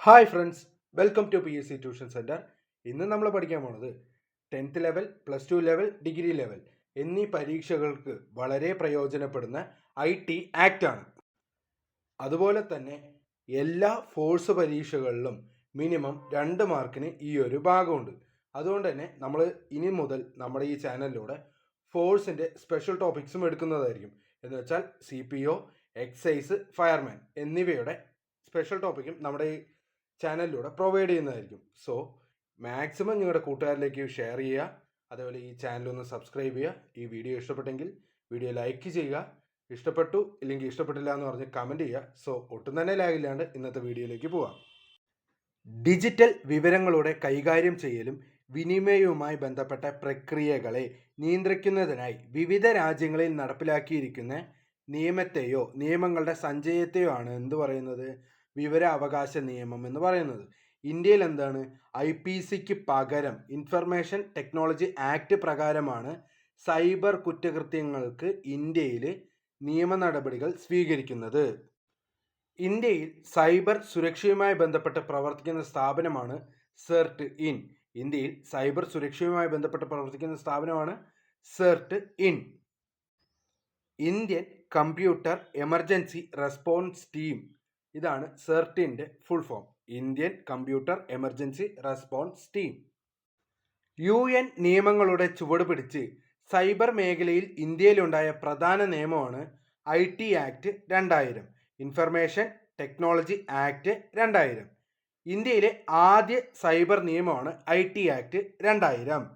Hi friends, welcome to PSC tuition centre. ഇന്ന് നമ്മൾ പഠിക്കാൻ പോണത് 10th level, +2 level, degree level എന്നീ പരീക്ഷകൾക്ക് വളരെ പ്രയോജനപ്പെടുന്ന IT ആക്ട് ആണ്. അതുപോലെ തന്നെ എല്ലാ ഫോഴ്സ് പരീക്ഷകളിലും മിനിമം 2 മാർക്കിന് ഈ ഒരു ഭാഗമുണ്ട്. അതുകൊണ്ട് തന്നെ നമ്മൾ ഇനി മുതൽ നമ്മുടെ ഈ ചാനലിലൂടെ ഫോഴ്സിൻ്റെ സ്പെഷ്യൽ ടോപ്പിക്സും എടുക്കുന്നതായിരിക്കും. എന്ന് വെച്ചാൽ CPO, എക്സൈസ്, ഫയർമാൻ എന്നിവയുടെ സ്പെഷ്യൽ ടോപ്പിക്കും നമ്മുടെ ഈ ചാനലിലൂടെ പ്രൊവൈഡ് ചെയ്യുന്നതായിരിക്കും. സോ മാക്സിമം നിങ്ങളുടെ കൂട്ടുകാരിലേക്ക് ഷെയർ ചെയ്യുക. അതേപോലെ ഈ ചാനലൊന്ന് സബ്സ്ക്രൈബ് ചെയ്യുക. ഈ വീഡിയോ ഇഷ്ടപ്പെട്ടെങ്കിൽ വീഡിയോ ലൈക്ക് ചെയ്യുക. ഇഷ്ടപ്പെട്ടു ഇല്ലെങ്കിൽ ഇഷ്ടപ്പെട്ടില്ല എന്ന് പറഞ്ഞ് കമൻറ്റ് ചെയ്യുക. സോ ഒട്ടും തന്നെ ലാഗില്ലാണ്ട് ഇന്നത്തെ വീഡിയോയിലേക്ക് പോവാം. ഡിജിറ്റൽ വിവരങ്ങളുടെ കൈകാര്യം ചെയ്യലും വിനിമയവുമായി ബന്ധപ്പെട്ട പ്രക്രിയകളെ നിയന്ത്രിക്കുന്നതിനായി വിവിധ രാജ്യങ്ങളിൽ നടപ്പിലാക്കിയിരിക്കുന്ന നിയമത്തെയോ നിയമങ്ങളുടെ സഞ്ചയത്തെയോ ആണ് എന്ത് പറയുന്നത്? വിവരാവകാശ നിയമം എന്ന് പറയുന്നത്. ഇന്ത്യയിൽ എന്താണ്? IPCക്ക് പകരം ഇൻഫർമേഷൻ ടെക്നോളജി ആക്ട് പ്രകാരമാണ് സൈബർ കുറ്റകൃത്യങ്ങൾക്ക് ഇന്ത്യയിൽ നിയമ നടപടികൾ സ്വീകരിക്കുന്നത്. ഇന്ത്യയിൽ സൈബർ സുരക്ഷയുമായി ബന്ധപ്പെട്ട് പ്രവർത്തിക്കുന്ന സ്ഥാപനമാണ് CERT ഇൻ. ഇന്ത്യയിൽ സൈബർ സുരക്ഷയുമായി ബന്ധപ്പെട്ട് പ്രവർത്തിക്കുന്ന സ്ഥാപനമാണ് CERT in. Indian computer emergency response team. ഇതാണ് CERTൻ്റെ full form. Indian computer emergency response team. UN നിയമങ്ങളുടെ ചുവട് പിടിച്ച് സൈബർ മേഖലയിൽ ഇന്ത്യയിലുണ്ടായ പ്രധാന നിയമമാണ് IT act 2000, information technology act 2000. ഇന്ത്യയിലെ ആദ്യ സൈബർ നിയമമാണ് IT ആക്ട് 2000.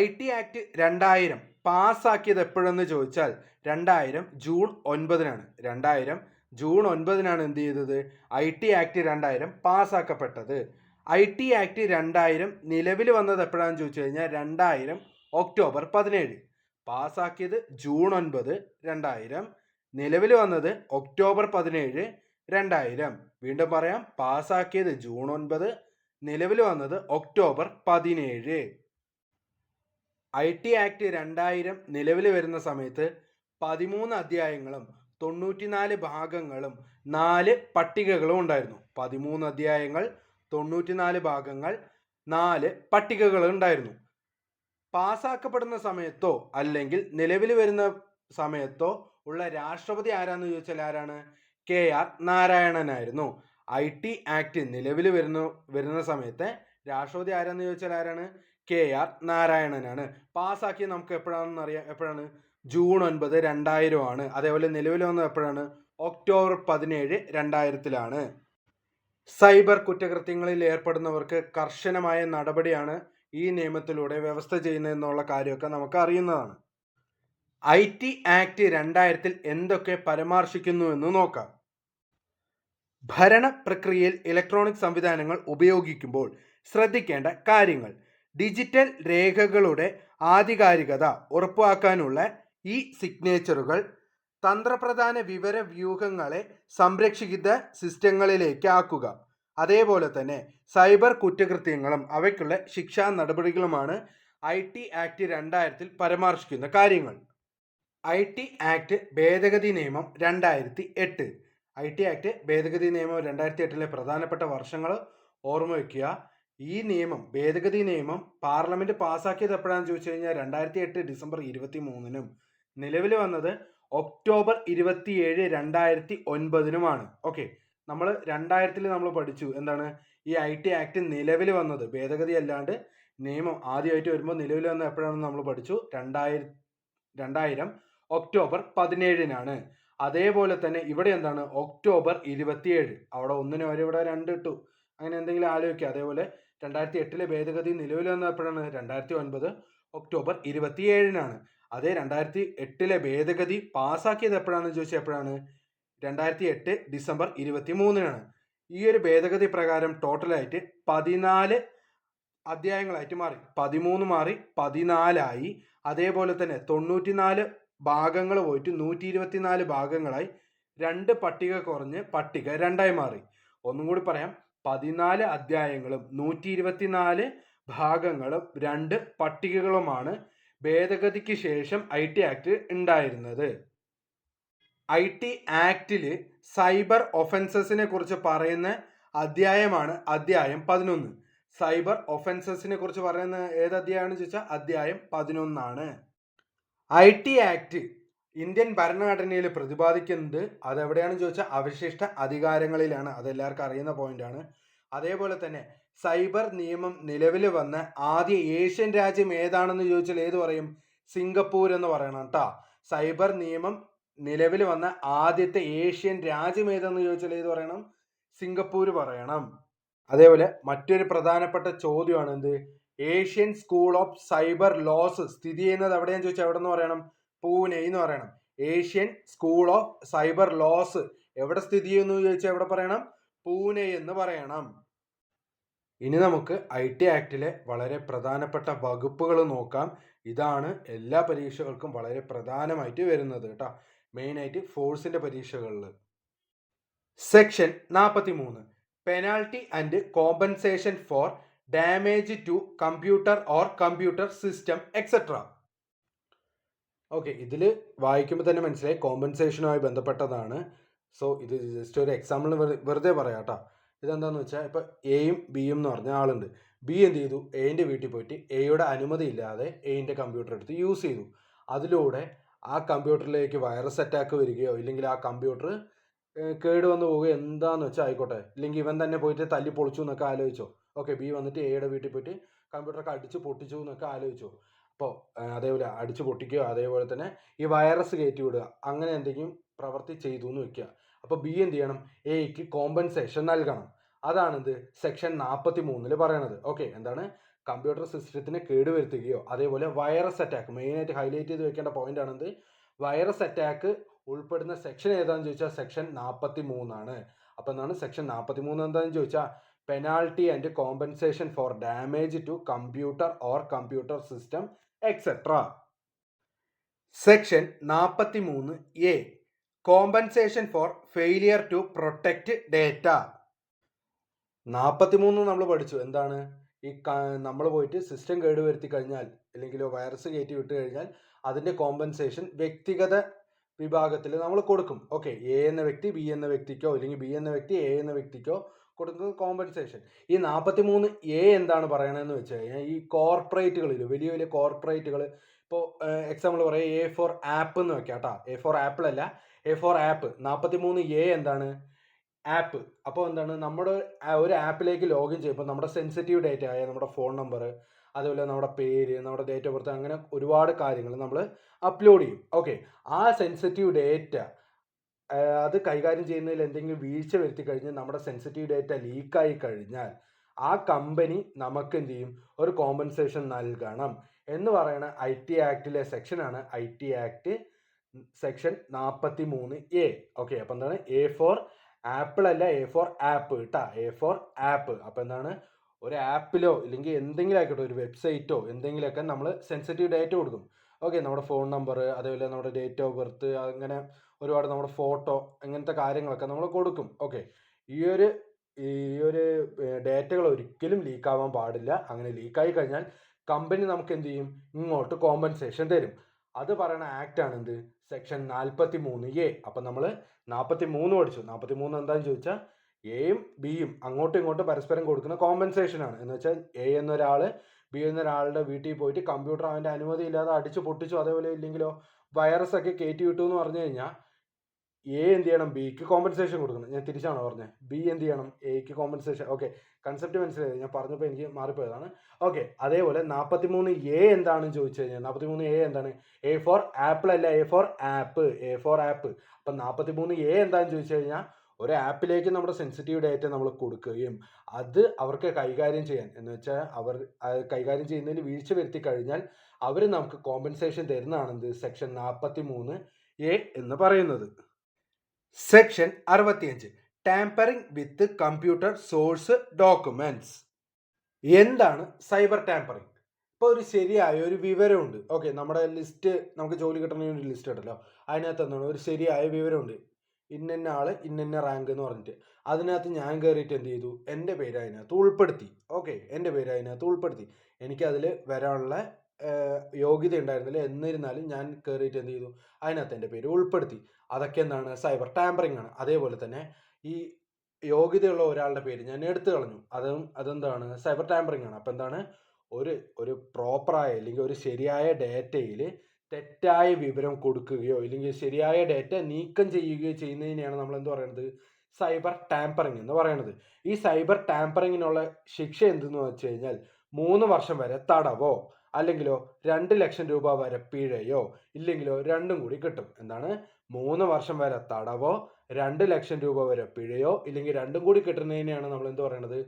IT ആക്ട് 2000 പാസ്സാക്കിയത് എപ്പോഴെന്ന് ചോദിച്ചാൽ 2000 ജൂൺ 9-നാണ്. 2000 ജൂൺ 9-നാണ് എന്ത് ചെയ്തത്? IT act 2000 പാസ്സാക്കപ്പെട്ടത്. IT ആക്ട് 2000 നിലവിൽ വന്നത് എപ്പോഴാണെന്ന് ചോദിച്ചു കഴിഞ്ഞാൽ 2000 ഒക്ടോബർ 17. പാസ്സാക്കിയത് ജൂൺ 9, 2000. നിലവിൽ വന്നത് ഒക്ടോബർ 17, 2000. വീണ്ടും പറയാം, പാസ്സാക്കിയത് ജൂൺ 9, നിലവിൽ വന്നത് ഒക്ടോബർ 17. IT ആക്ട് 2000 നിലവിൽ വരുന്ന സമയത്ത് 13 അധ്യായങ്ങളും 94 ഭാഗങ്ങളും 4 പട്ടികകളും ഉണ്ടായിരുന്നു. 13 അധ്യായങ്ങൾ, 94 ഭാഗങ്ങൾ, 4 പട്ടികകൾ ഉണ്ടായിരുന്നു. പാസ്സാക്കപ്പെടുന്ന സമയത്തോ അല്ലെങ്കിൽ നിലവിൽ വരുന്ന സമയത്തോ ഉള്ള രാഷ്ട്രപതി ആരാന്ന് ചോദിച്ചാൽ ആരാണ്? KR നാരായണനായിരുന്നു. IT ആക്ട് നിലവിൽ വരുന്ന സമയത്ത് രാഷ്ട്രപതി ആരാന്ന് ചോദിച്ചാൽ ആരാണ്? KR നാരായണനാണ്. പാസ്സാക്കിയത് നമുക്ക് എപ്പോഴാണ്? ജൂൺ 9, 2000 ആണ്. അതേപോലെ നിലവിൽ വന്നത് എപ്പോഴാണ്? ഒക്ടോബർ 17, 2000-ലാണ്. സൈബർ കുറ്റകൃത്യങ്ങളിൽ ഏർപ്പെടുന്നവർക്ക് കർശനമായ നടപടിയാണ് ഈ നിയമത്തിലൂടെ വ്യവസ്ഥ ചെയ്യുന്നതെന്നുള്ള കാര്യമൊക്കെ നമുക്ക് അറിയുന്നതാണ്. IT ആക്ട് 2000 എന്തൊക്കെ പരാമർശിക്കുന്നുവെന്ന് നോക്കാം. ഭരണ പ്രക്രിയയിൽ ഇലക്ട്രോണിക് സംവിധാനങ്ങൾ ഉപയോഗിക്കുമ്പോൾ ശ്രദ്ധിക്കേണ്ട കാര്യങ്ങൾ. ഡിജിറ്റൽ രേഖകളുടെ ആധികാരികത ഉറപ്പാക്കാനുള്ള സിഗ്നേച്ചറുകൾ തന്ത്രപ്രധാന വിവര വ്യൂഹങ്ങളെ സംരക്ഷിത സിസ്റ്റങ്ങളിലേക്ക് ആക്കുക. അതേപോലെ തന്നെ സൈബർ കുറ്റകൃത്യങ്ങളും അവയ്ക്കുള്ള ശിക്ഷാ നടപടികളുമാണ് IT ആക്ട് 2000 പരാമർശിക്കുന്ന കാര്യങ്ങൾ. IT ആക്ട് ഭേദഗതി നിയമം 2008. IT ആക്ട് ഭേദഗതി നിയമം 2008 പ്രധാനപ്പെട്ട വർഷങ്ങൾ ഓർമ്മ വയ്ക്കുക. ഈ ഭേദഗതി നിയമം പാർലമെന്റ് പാസ്സാക്കിയത് എപ്പോഴാണെന്ന് ചോദിച്ചു കഴിഞ്ഞാൽ 2008 ഡിസംബർ 23-നും നിലവിൽ വന്നത് ഒക്ടോബർ 27, 2009-നുമാണ്. ഓക്കെ, നമ്മൾ 2000 നമ്മൾ പഠിച്ചു എന്താണ് ഈ IT ആക്ട് നിലവിൽ വന്നത്. ഭേദഗതി അല്ലാണ്ട് നിയമം ആദ്യമായിട്ട് വരുമ്പോൾ നിലവിൽ വന്നത് എപ്പോഴാണെന്ന് നമ്മൾ പഠിച്ചു. 2000 ഒക്ടോബർ 17-നാണ്. അതേപോലെ തന്നെ ഇവിടെ എന്താണ്? ഒക്ടോബർ 27. അവിടെ 1-ന് വരെ ഇവിടെ 2 ഇട്ടു, അങ്ങനെ എന്തെങ്കിലും ആലോചിക്കുക. അതേപോലെ 2008 ഭേദഗതി നിലവിൽ വന്നത് എപ്പോഴാണ്? 2009 ഒക്ടോബർ 27-നാണ്. അതേ 2008 ഭേദഗതി പാസ്സാക്കിയത് എപ്പോഴാണെന്ന് ചോദിച്ചാൽ എപ്പോഴാണ്? 2008 ഡിസംബർ 23-നാണ്. ഈ ഒരു ഭേദഗതി പ്രകാരം ടോട്ടലായിട്ട് 14 അധ്യായങ്ങളായിട്ട് മാറി. 13 മാറി 14 അതേപോലെ തന്നെ 94 ഭാഗങ്ങൾ പോയിട്ട് 124 ഭാഗങ്ങളായി. 2 പട്ടിക കുറഞ്ഞ് പട്ടിക 2 മാറി. ഒന്നും കൂടി പറയാം, 14 അധ്യായങ്ങളും 124 ഭാഗങ്ങളും 2 പട്ടികകളുമാണ് ഭേദഗതിക്ക് ശേഷം IT ആക്ട് ഉണ്ടായിരുന്നത്. IT ആക്ടിൽ സൈബർ ഒഫൻസസിനെ കുറിച്ച് പറയുന്ന അധ്യായമാണ് അധ്യായം 11. സൈബർ ഒഫൻസസിനെ കുറിച്ച് പറയുന്ന ഏത് അധ്യായമാണെന്ന് ചോദിച്ചാൽ അധ്യായം 11 IT ആക്ട് ഇന്ത്യൻ ഭരണഘടനയിൽ പ്രതിപാദിക്കുന്നത് അതെവിടെയാണെന്ന് ചോദിച്ചാൽ അവശിഷ്ട അധികാരങ്ങളിലാണ്. അതെല്ലാവർക്കും അറിയുന്ന പോയിന്റാണ്. അതേപോലെ തന്നെ സൈബർ നിയമം നിലവിൽ വന്ന ആദ്യ ഏഷ്യൻ രാജ്യം ഏതാണെന്ന് ചോദിച്ചാൽ ഏത് പറയും? സിംഗപ്പൂർ എന്ന് പറയണം കേട്ടോ. സൈബർ നിയമം നിലവിൽ വന്ന ആദ്യത്തെ ഏഷ്യൻ രാജ്യം ഏതെന്ന് ചോദിച്ചാൽ ഏത് പറയണം? സിംഗപ്പൂർ പറയണം. അതേപോലെ മറ്റൊരു പ്രധാനപ്പെട്ട ചോദ്യമാണ് എന്ത്? Asian school of cyber laws സ്ഥിതി ചെയ്യുന്നത് എവിടെയാന്ന് ചോദിച്ചാൽ എവിടെ നിന്ന് പറയണം? പൂനെ എന്ന് പറയണം. Asian school of cyber laws എവിടെ സ്ഥിതി ചെയ്യുന്നു ചോദിച്ചാൽ എവിടെ പറയണം? പൂനെ എന്ന് പറയണം. ഇനി നമുക്ക് IT ആക്ടിലെ വളരെ പ്രധാനപ്പെട്ട വകുപ്പുകൾ നോക്കാം. ഇതാണ് എല്ലാ പരീക്ഷകൾക്കും വളരെ പ്രധാനമായിട്ട് വരുന്നത് കേട്ടോ. മെയിനായിട്ട് ഫോഴ്സിന്റെ പരീക്ഷകളിൽ. Section 43 penalty and compensation for damage to computer or computer system etcetera. Okay, ഇതിൽ വായിക്കുമ്പോൾ തന്നെ മനസ്സിലായി കോമ്പൻസേഷനുമായി ബന്ധപ്പെട്ടതാണ്. സോ ഇത് ജസ്റ്റ് ഒരു എക്സാമ്പിളിന് വെറുതെ പറയാം കേട്ടോ. ഇതെന്താണെന്ന് വെച്ചാൽ ഇപ്പോൾ എയും ബിയും എന്ന് പറഞ്ഞ ആളുണ്ട്. ബി എന്ത് ചെയ്തു? എയുടെ വീട്ടിൽ പോയിട്ട് എയുടെ അനുമതി ഇല്ലാതെ എയുടെ കമ്പ്യൂട്ടർ എടുത്ത് യൂസ് ചെയ്തു. അതിലൂടെ ആ കമ്പ്യൂട്ടറിലേക്ക് വൈറസ് അറ്റാക്ക് വരികയോ ഇല്ലെങ്കിൽ ആ കമ്പ്യൂട്ടർ കേട് വന്നു പോവുക എന്താന്ന് വെച്ചാൽ ആയിക്കോട്ടെ, ഇല്ലെങ്കിൽ ഇവൻ തന്നെ പോയിട്ട് തല്ലി പൊളിച്ചു എന്നൊക്കെ ആലോചിച്ചോ. ഓക്കെ, ബി വന്നിട്ട് എയുടെ വീട്ടിൽ പോയിട്ട് കമ്പ്യൂട്ടറൊക്കെ അടിച്ച് പൊട്ടിച്ചു എന്നൊക്കെ ആലോചിച്ചോ. അപ്പോൾ അതേപോലെ അടിച്ച് പൊട്ടിക്കുക, അതേപോലെ തന്നെ ഈ വൈറസ് കയറ്റി വിടുക, അങ്ങനെ എന്തെങ്കിലും പ്രവൃത്തി ചെയ്തു എന്ന് വെക്കുക. അപ്പോൾ ബി എന്ത് ചെയ്യണം? എക്ക് കോമ്പൻസേഷൻ നൽകണം. അതാണിത് സെക്ഷൻ 43 പറയണത്. ഓക്കെ, എന്താണ്? കമ്പ്യൂട്ടർ സിസ്റ്റത്തിന് കേടുവരുത്തുകയോ അതേപോലെ വൈറസ് അറ്റാക്ക്, മെയിനായിട്ട് ഹൈലൈറ്റ് ചെയ്ത് വെക്കേണ്ട പോയിന്റ് ആണിത്. വൈറസ് അറ്റാക്ക് ഉൾപ്പെടുന്ന സെക്ഷൻ ഏതാണെന്ന് ചോദിച്ചാൽ സെക്ഷൻ 43 അപ്പോൾ എന്താണ് സെക്ഷൻ 43 എന്താണെന്ന് ചോദിച്ചാൽ penalty and compensation for damage to computer or computer system etcetera. Section 43A compensation for failure to protect data. 43 നമ്മൾ പഠിച്ചു. എന്താണ്? ഈ നമ്മൾ പോയിട്ട് സിസ്റ്റം കേടുവരുത്തി കഴിഞ്ഞാൽ അല്ലെങ്കിൽ വൈറസ് കയറ്റി വിട്ട് കഴിഞ്ഞാൽ അതിൻ്റെ കോമ്പൻസേഷൻ വ്യക്തിഗത വിഭാഗത്തിൽ നമ്മൾ കൊടുക്കും. ഓക്കെ, എ എന്ന വ്യക്തി ബി എന്ന വ്യക്തിക്കോ അല്ലെങ്കിൽ ബി എന്ന വ്യക്തി എ എന്ന വ്യക്തിക്കോ കൊടുക്കുന്ന കോമ്പൻസേഷൻ. ഈ 43A എന്താണ് പറയണതെന്ന് വെച്ച് കഴിഞ്ഞാൽ ഈ കോർപ്പറേറ്റുകളിൽ വലിയ വലിയ കോർപ്പറേറ്റുകൾ, ഇപ്പോൾ എക്സാമ്പിൾ പറയാം, A ഫോർ ആപ്പ് എന്ന് വെക്കാം കേട്ടോ. A ഫോർ ആപ്പിൾ അല്ല, A ഫോർ ആപ്പ്. 43A എന്താണ്? ആപ്പ്. അപ്പോൾ എന്താണ്? നമ്മുടെ ഒരു ആപ്പിലേക്ക് ലോഗിൻ ചെയ്യുമ്പോൾ നമ്മുടെ സെൻസിറ്റീവ് ഡേറ്റ ആയ നമ്മുടെ ഫോൺ നമ്പർ, അതുപോലെ നമ്മുടെ പേര്, നമ്മുടെ ഡേറ്റ് ഓഫ് ബർത്ത്, അങ്ങനെ ഒരുപാട് കാര്യങ്ങൾ നമ്മൾ അപ്ലോഡ് ചെയ്യും. ഓക്കെ, ആ സെൻസിറ്റീവ് ഡേറ്റ അത് കൈകാര്യം ചെയ്യുന്നതിൽ എന്തെങ്കിലും വീഴ്ച വരുത്തി കഴിഞ്ഞാൽ നമ്മുടെ സെൻസിറ്റീവ് ഡേറ്റ ലീക്കായി കഴിഞ്ഞാൽ ആ കമ്പനി നമുക്ക് എന്ത് ചെയ്യും? ഒരു കോമ്പൻസേഷൻ നൽകണം എന്ന് പറയുന്ന IT ആക്ടിലെ സെക്ഷനാണ് IT act section 43A. Okay, അപ്പോൾ എന്താണ്? A ഫോർ ആപ്പിൾ അല്ല, A ഫോർ ആപ്പ് കേട്ടാ. A for app. അപ്പോൾ എന്താണ്? ഒരു ആപ്പിലോ ഇല്ലെങ്കിൽ എന്തെങ്കിലും ആയിക്കോട്ടെ, ഒരു വെബ്സൈറ്റോ എന്തെങ്കിലുമൊക്കെ നമ്മൾ സെൻസിറ്റീവ് ഡേറ്റ കൊടുക്കും. ഓക്കെ, നമ്മുടെ ഫോൺ നമ്പർ, അതേപോലെ നമ്മുടെ ഡേറ്റ് ഓഫ് ബർത്ത്, അങ്ങനെ ഒരുപാട് നമ്മുടെ ഫോട്ടോ, അങ്ങനത്തെ കാര്യങ്ങളൊക്കെ നമ്മൾ കൊടുക്കും. ഓക്കെ, ഈ ഒരു ഡേറ്റകൾ ഒരിക്കലും ലീക്കാവാൻ പാടില്ല. അങ്ങനെ ലീക്കായി കഴിഞ്ഞാൽ കമ്പനി നമുക്ക് എന്ത് ചെയ്യും? ഇങ്ങോട്ട് കോമ്പൻസേഷൻ തരും. അത് പറയുന്ന ആക്റ്റാണ് എന്ത്? Section 43A. അപ്പം നമ്മൾ 43 പഠിച്ചു. 43 എന്താണെന്ന് ചോദിച്ചാൽ എയും ബിയും അങ്ങോട്ടും ഇങ്ങോട്ടും പരസ്പരം കൊടുക്കുന്ന കോമ്പൻസേഷൻ ആണ്. എന്ന് വെച്ചാൽ എ എന്നൊരാൾ ബി എന്നൊരാളുടെ വീട്ടിൽ പോയിട്ട് കമ്പ്യൂട്ടർ അവൻ്റെ അനുമതി ഇല്ലാതെ അടിച്ചു പൊട്ടിച്ചു, അതേപോലെ ഇല്ലെങ്കിലോ വൈറസ് ഒക്കെ കയറ്റി വിട്ടു എന്ന് പറഞ്ഞു കഴിഞ്ഞാൽ എ എന്ത് ചെയ്യണം? ബിക്ക് കോമ്പൻസേഷൻ കൊടുക്കണം. ഞാൻ തിരിച്ചാണോ പറഞ്ഞത്? ബി എന്ത് ചെയ്യണം? എക്ക് കോമ്പൻസേഷൻ. ഓക്കെ, കൺസെപ്റ്റ് മനസ്സിലായത്? ഞാൻ പറഞ്ഞപ്പോൾ എനിക്ക് മാറിപ്പോയതാണ്. ഓക്കെ, അതേപോലെ 43A എന്താണെന്ന് ചോദിച്ചു കഴിഞ്ഞാൽ 43A എന്താണ്? A ഫോർ ആപ്പിൾ അല്ല, A for app. A for app. അപ്പം 43A എന്താണെന്ന് ചോദിച്ചു കഴിഞ്ഞാൽ ഒരു ആപ്പിലേക്ക് നമ്മുടെ സെൻസിറ്റീവ് ഡേറ്റ നമ്മൾ കൊടുക്കുകയും അത് അവർക്ക് കൈകാര്യം ചെയ്യാൻ, എന്ന് വെച്ചാൽ അവർ കൈകാര്യം ചെയ്യുന്നതിൽ വീഴ്ച വരുത്തി കഴിഞ്ഞാൽ അവർ നമുക്ക് കോമ്പൻസേഷൻ തരുന്നതാണെന്ത്? സെക്ഷൻ 43A എന്ന് പറയുന്നത്. Section 65 tampering with computer source documents. എന്താണ് സൈബർ ടാമ്പറിംഗ്? ഇപ്പോൾ ഒരു ശരിയായ ഒരു വിവരമുണ്ട്. ഓക്കെ, നമ്മുടെ ലിസ്റ്റ്, നമുക്ക് ജോലി കിട്ടണ ഒരു ലിസ്റ്റ് ഉണ്ടല്ലോ, അതിനകത്ത് എന്താണ്? ഒരു ശരിയായ വിവരമുണ്ട്. ഇന്ന ആൾ ഇന്ന റാങ്ക് എന്ന് പറഞ്ഞിട്ട് അതിനകത്ത് ഞാൻ കയറിയിട്ട് എന്ത് ചെയ്തു? എൻ്റെ പേര് അതിനകത്ത് ഉൾപ്പെടുത്തി. ഓക്കെ, എൻ്റെ പേര് അതിനകത്ത് ഉൾപ്പെടുത്തി. എനിക്കതിൽ വരാനുള്ള യോഗ്യത ഉണ്ടായിരുന്നില്ല. എന്നിരുന്നാലും ഞാൻ കയറിയിട്ട് എന്ത് ചെയ്തു? അതിനകത്ത് എൻ്റെ പേര് ഉൾപ്പെടുത്തി. അതൊക്കെ എന്താണ്? സൈബർ ടാമ്പറിംഗ് ആണ്. അതേപോലെ തന്നെ ഈ യോഗ്യതയുള്ള ഒരാളുടെ പേര് ഞാൻ എടുത്തു കളഞ്ഞു. അതെന്താണ്, സൈബർ ടാമ്പറിംഗ് ആണ്. അപ്പം എന്താണ്, ഒരു പ്രോപ്പറായ അല്ലെങ്കിൽ ഒരു ശരിയായ ഡേറ്റയിൽ തെറ്റായ വിവരം കൊടുക്കുകയോ ഇല്ലെങ്കിൽ ശരിയായ ഡേറ്റ നീക്കം ചെയ്യുകയോ ചെയ്യുന്നതിനെയാണ് നമ്മൾ എന്ത് പറയുന്നത്, സൈബർ ടാമ്പറിംഗ് എന്ന് പറയുന്നത്. ഈ സൈബർ ടാമ്പറിങ്ങിനുള്ള ശിക്ഷ എന്തെന്ന് വെച്ച് കഴിഞ്ഞാൽ 3 വർഷം വരെ തടവോ അല്ലെങ്കിലോ 2 ലക്ഷം രൂപ വരെ പിഴയോ ഇല്ലെങ്കിലോ രണ്ടും കൂടി കിട്ടും. എന്താണ്, 3 വർഷം വരെ തടവോ 2 ലക്ഷം രൂപ വരെ പിഴയോ ഇല്ലെങ്കിൽ രണ്ടും കൂടി കിട്ടുന്നതിനെയാണ് നമ്മൾ എന്ത് പറയുന്നത്,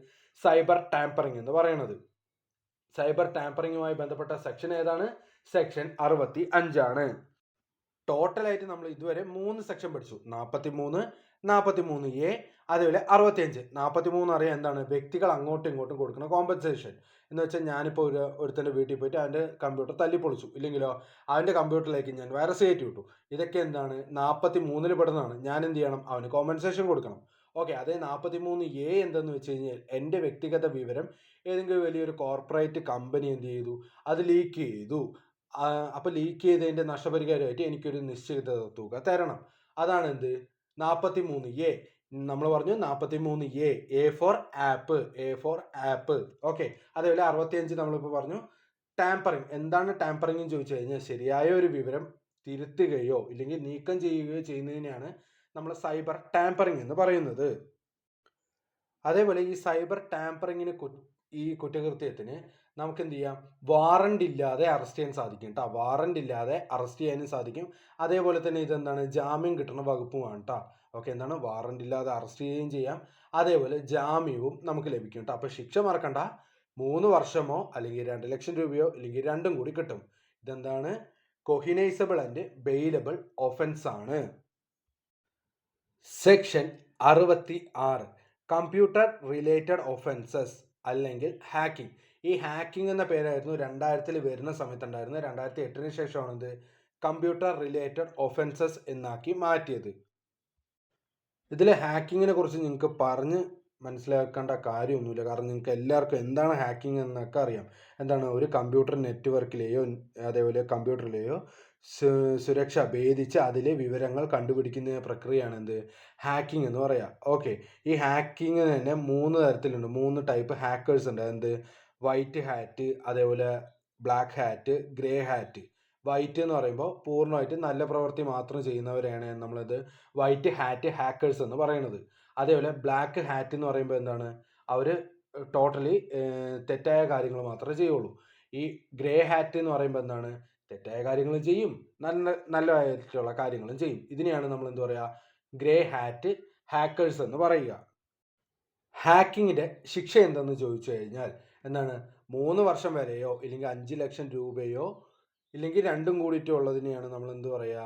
സൈബർ ടാമ്പറിംഗ് എന്ന് പറയുന്നത്. സൈബർ ടാമ്പറിംഗുമായി ബന്ധപ്പെട്ട സെക്ഷൻ ഏതാണ്, സെക്ഷൻ 65 ആണ്. ടോട്ടലായിട്ട് നമ്മൾ ഇതുവരെ 3 സെക്ഷൻ പഠിച്ചു. 43, 43A, അതേപോലെ 65. 43 അറിയാം എന്താണ്, വ്യക്തികൾ അങ്ങോട്ടും ഇങ്ങോട്ടും കൊടുക്കുന്ന കോമ്പൻസേഷൻ എന്ന് വെച്ചാൽ ഞാനിപ്പോൾ ഒരുത്തൻ്റെ വീട്ടിൽ പോയിട്ട് അവൻ്റെ കമ്പ്യൂട്ടർ തല്ലിപ്പൊളിച്ചു, ഇല്ലെങ്കിലോ അവൻ്റെ കമ്പ്യൂട്ടറിലേക്ക് ഞാൻ വൈറസ് കയറ്റി വിട്ടു. ഇതൊക്കെ എന്താണ്, 43-ൽ പെടുന്നതാണ്. ഞാൻ എന്ത് ചെയ്യണം, അവന് കോമ്പൻസേഷൻ കൊടുക്കണം. ഓക്കെ, അതേ 43A എന്തെന്ന് വെച്ച് കഴിഞ്ഞാൽ എൻ്റെ വ്യക്തിഗത വിവരം ഏതെങ്കിലും വലിയൊരു കോർപ്പറേറ്റ് കമ്പനി എന്ത് ചെയ്തു, അത് ലീക്ക് ചെയ്തു. അപ്പോൾ ലീക്ക് ചെയ്തതിൻ്റെ നഷ്ടപരിഹാരമായിട്ട് എനിക്കൊരു നിശ്ചിത തുക തരണം. അതാണ് എന്ത്, 43A. നമ്മൾ പറഞ്ഞു 43A, A four app. Okay, അതേപോലെ 65 നമ്മളിപ്പോൾ പറഞ്ഞു ടാമ്പറിങ്. എന്താണ് ടാമ്പറിങ് എന്ന് ചോദിച്ചു കഴിഞ്ഞാൽ ശരിയായ ഒരു വിവരം തിരുത്തുകയോ ഇല്ലെങ്കിൽ നീക്കം ചെയ്യുകയോ ചെയ്യുന്നതിനെയാണ് നമ്മൾ സൈബർ ടാമ്പറിങ് എന്ന് പറയുന്നത്. അതേപോലെ ഈ സൈബർ ടാമ്പറിങ്ങിന് ഈ കുറ്റകൃത്യത്തിന് നമുക്ക് എന്ത് ചെയ്യാം, വാറണ്ട് ഇല്ലാതെ അറസ്റ്റ് ചെയ്യാൻ സാധിക്കും കേട്ടോ. വാറണ്ട് ഇല്ലാതെ അറസ്റ്റ് ചെയ്യാനും സാധിക്കും. അതേപോലെ തന്നെ ഇതെന്താണ്, ജാമ്യം കിട്ടുന്ന വകുപ്പുമാണ് കേട്ടോ. ഓക്കെ, എന്താണ്, വാറണ്ട് ഇല്ലാതെ അറസ്റ്റ് ചെയ്യുകയും ചെയ്യാം, അതേപോലെ ജാമ്യവും നമുക്ക് ലഭിക്കും കേട്ടോ. അപ്പോൾ ശിക്ഷ മറക്കണ്ട, 3 വർഷമോ അല്ലെങ്കിൽ 2 ലക്ഷം രൂപയോ ഇല്ലെങ്കിൽ രണ്ടും കൂടി കിട്ടും. ഇതെന്താണ്, കൊഹിനൈസബിൾ ആൻഡ് ബെയിലബിൾ ഒഫൻസ് ആണ്. സെക്ഷൻ 66 കമ്പ്യൂട്ടർ റിലേറ്റഡ് ഒഫൻസസ് അല്ലെങ്കിൽ ഹാക്കിംഗ്. ഈ ഹാക്കിംഗ് എന്ന പേരായിരുന്നു 2000-ൽ വരുന്ന സമയത്തുണ്ടായിരുന്നത്. 2008-ന് ശേഷമാണ് ഇത് കമ്പ്യൂട്ടർ റിലേറ്റഡ് ഒഫൻസസ് എന്നാക്കി മാറ്റിയത്. ഇതിൽ ഹാക്കിങ്ങിനെ കുറിച്ച് നിങ്ങൾക്ക് പറഞ്ഞ് മനസ്സിലാക്കേണ്ട കാര്യമൊന്നുമില്ല, കാരണം നിങ്ങൾക്ക് എല്ലാവർക്കും എന്താണ് ഹാക്കിംഗ് എന്നൊക്കെ അറിയാം. എന്താണ്, ഒരു കമ്പ്യൂട്ടർ നെറ്റ്വർക്കിലെയോ അതേപോലെ കമ്പ്യൂട്ടറിലെയോ സുരക്ഷ ഭേദിച്ച് അതിലെ വിവരങ്ങൾ കണ്ടുപിടിക്കുന്ന പ്രക്രിയയാണ് എന്ത്, ഹാക്കിംഗ് എന്ന് പറയാം. ഓക്കെ, ഈ ഹാക്കിങ്ങിന് തന്നെ 3 തരത്തിലുണ്ട്, 3 ടൈപ്പ് ഹാക്കേഴ്സ് ഉണ്ട്. എന്ത്, വൈറ്റ് ഹാറ്റ്, അതേപോലെ black hat, grey hat. White എന്ന് പറയുമ്പോൾ പൂർണ്ണമായിട്ട് നല്ല പ്രവൃത്തി മാത്രം ചെയ്യുന്നവരെയാണ് നമ്മളത് വൈറ്റ് ഹാറ്റ് ഹാക്കേഴ്സ് എന്ന് പറയുന്നത്. അതേപോലെ ബ്ലാക്ക് ഹാറ്റ് എന്ന് പറയുമ്പോൾ എന്താണ്, അവർ ടോട്ടലി തെറ്റായ കാര്യങ്ങൾ മാത്രമേ ചെയ്യുള്ളൂ. ഈ ഗ്രേ ഹാറ്റ് എന്ന് പറയുമ്പോൾ എന്താണ്, തെറ്റായ കാര്യങ്ങളും ചെയ്യും, നല്ലതായിട്ടുള്ള കാര്യങ്ങളും ചെയ്യും. ഇതിനെയാണ് നമ്മൾ എന്ത് പറയുക, ഗ്രേ ഹാറ്റ് ഹാക്കേഴ്സ് എന്ന് പറയുക. ഹാക്കിങ്ങിൻ്റെ ശിക്ഷ എന്തെന്ന് ചോദിച്ചു കഴിഞ്ഞാൽ എന്താണ്, 3 വർഷം വരെയോ ഇല്ലെങ്കിൽ 5 ലക്ഷം രൂപയോ ഇല്ലെങ്കിൽ രണ്ടും കൂടിയിട്ടുള്ളതിനെയാണ് നമ്മൾ എന്ത് പറയുക,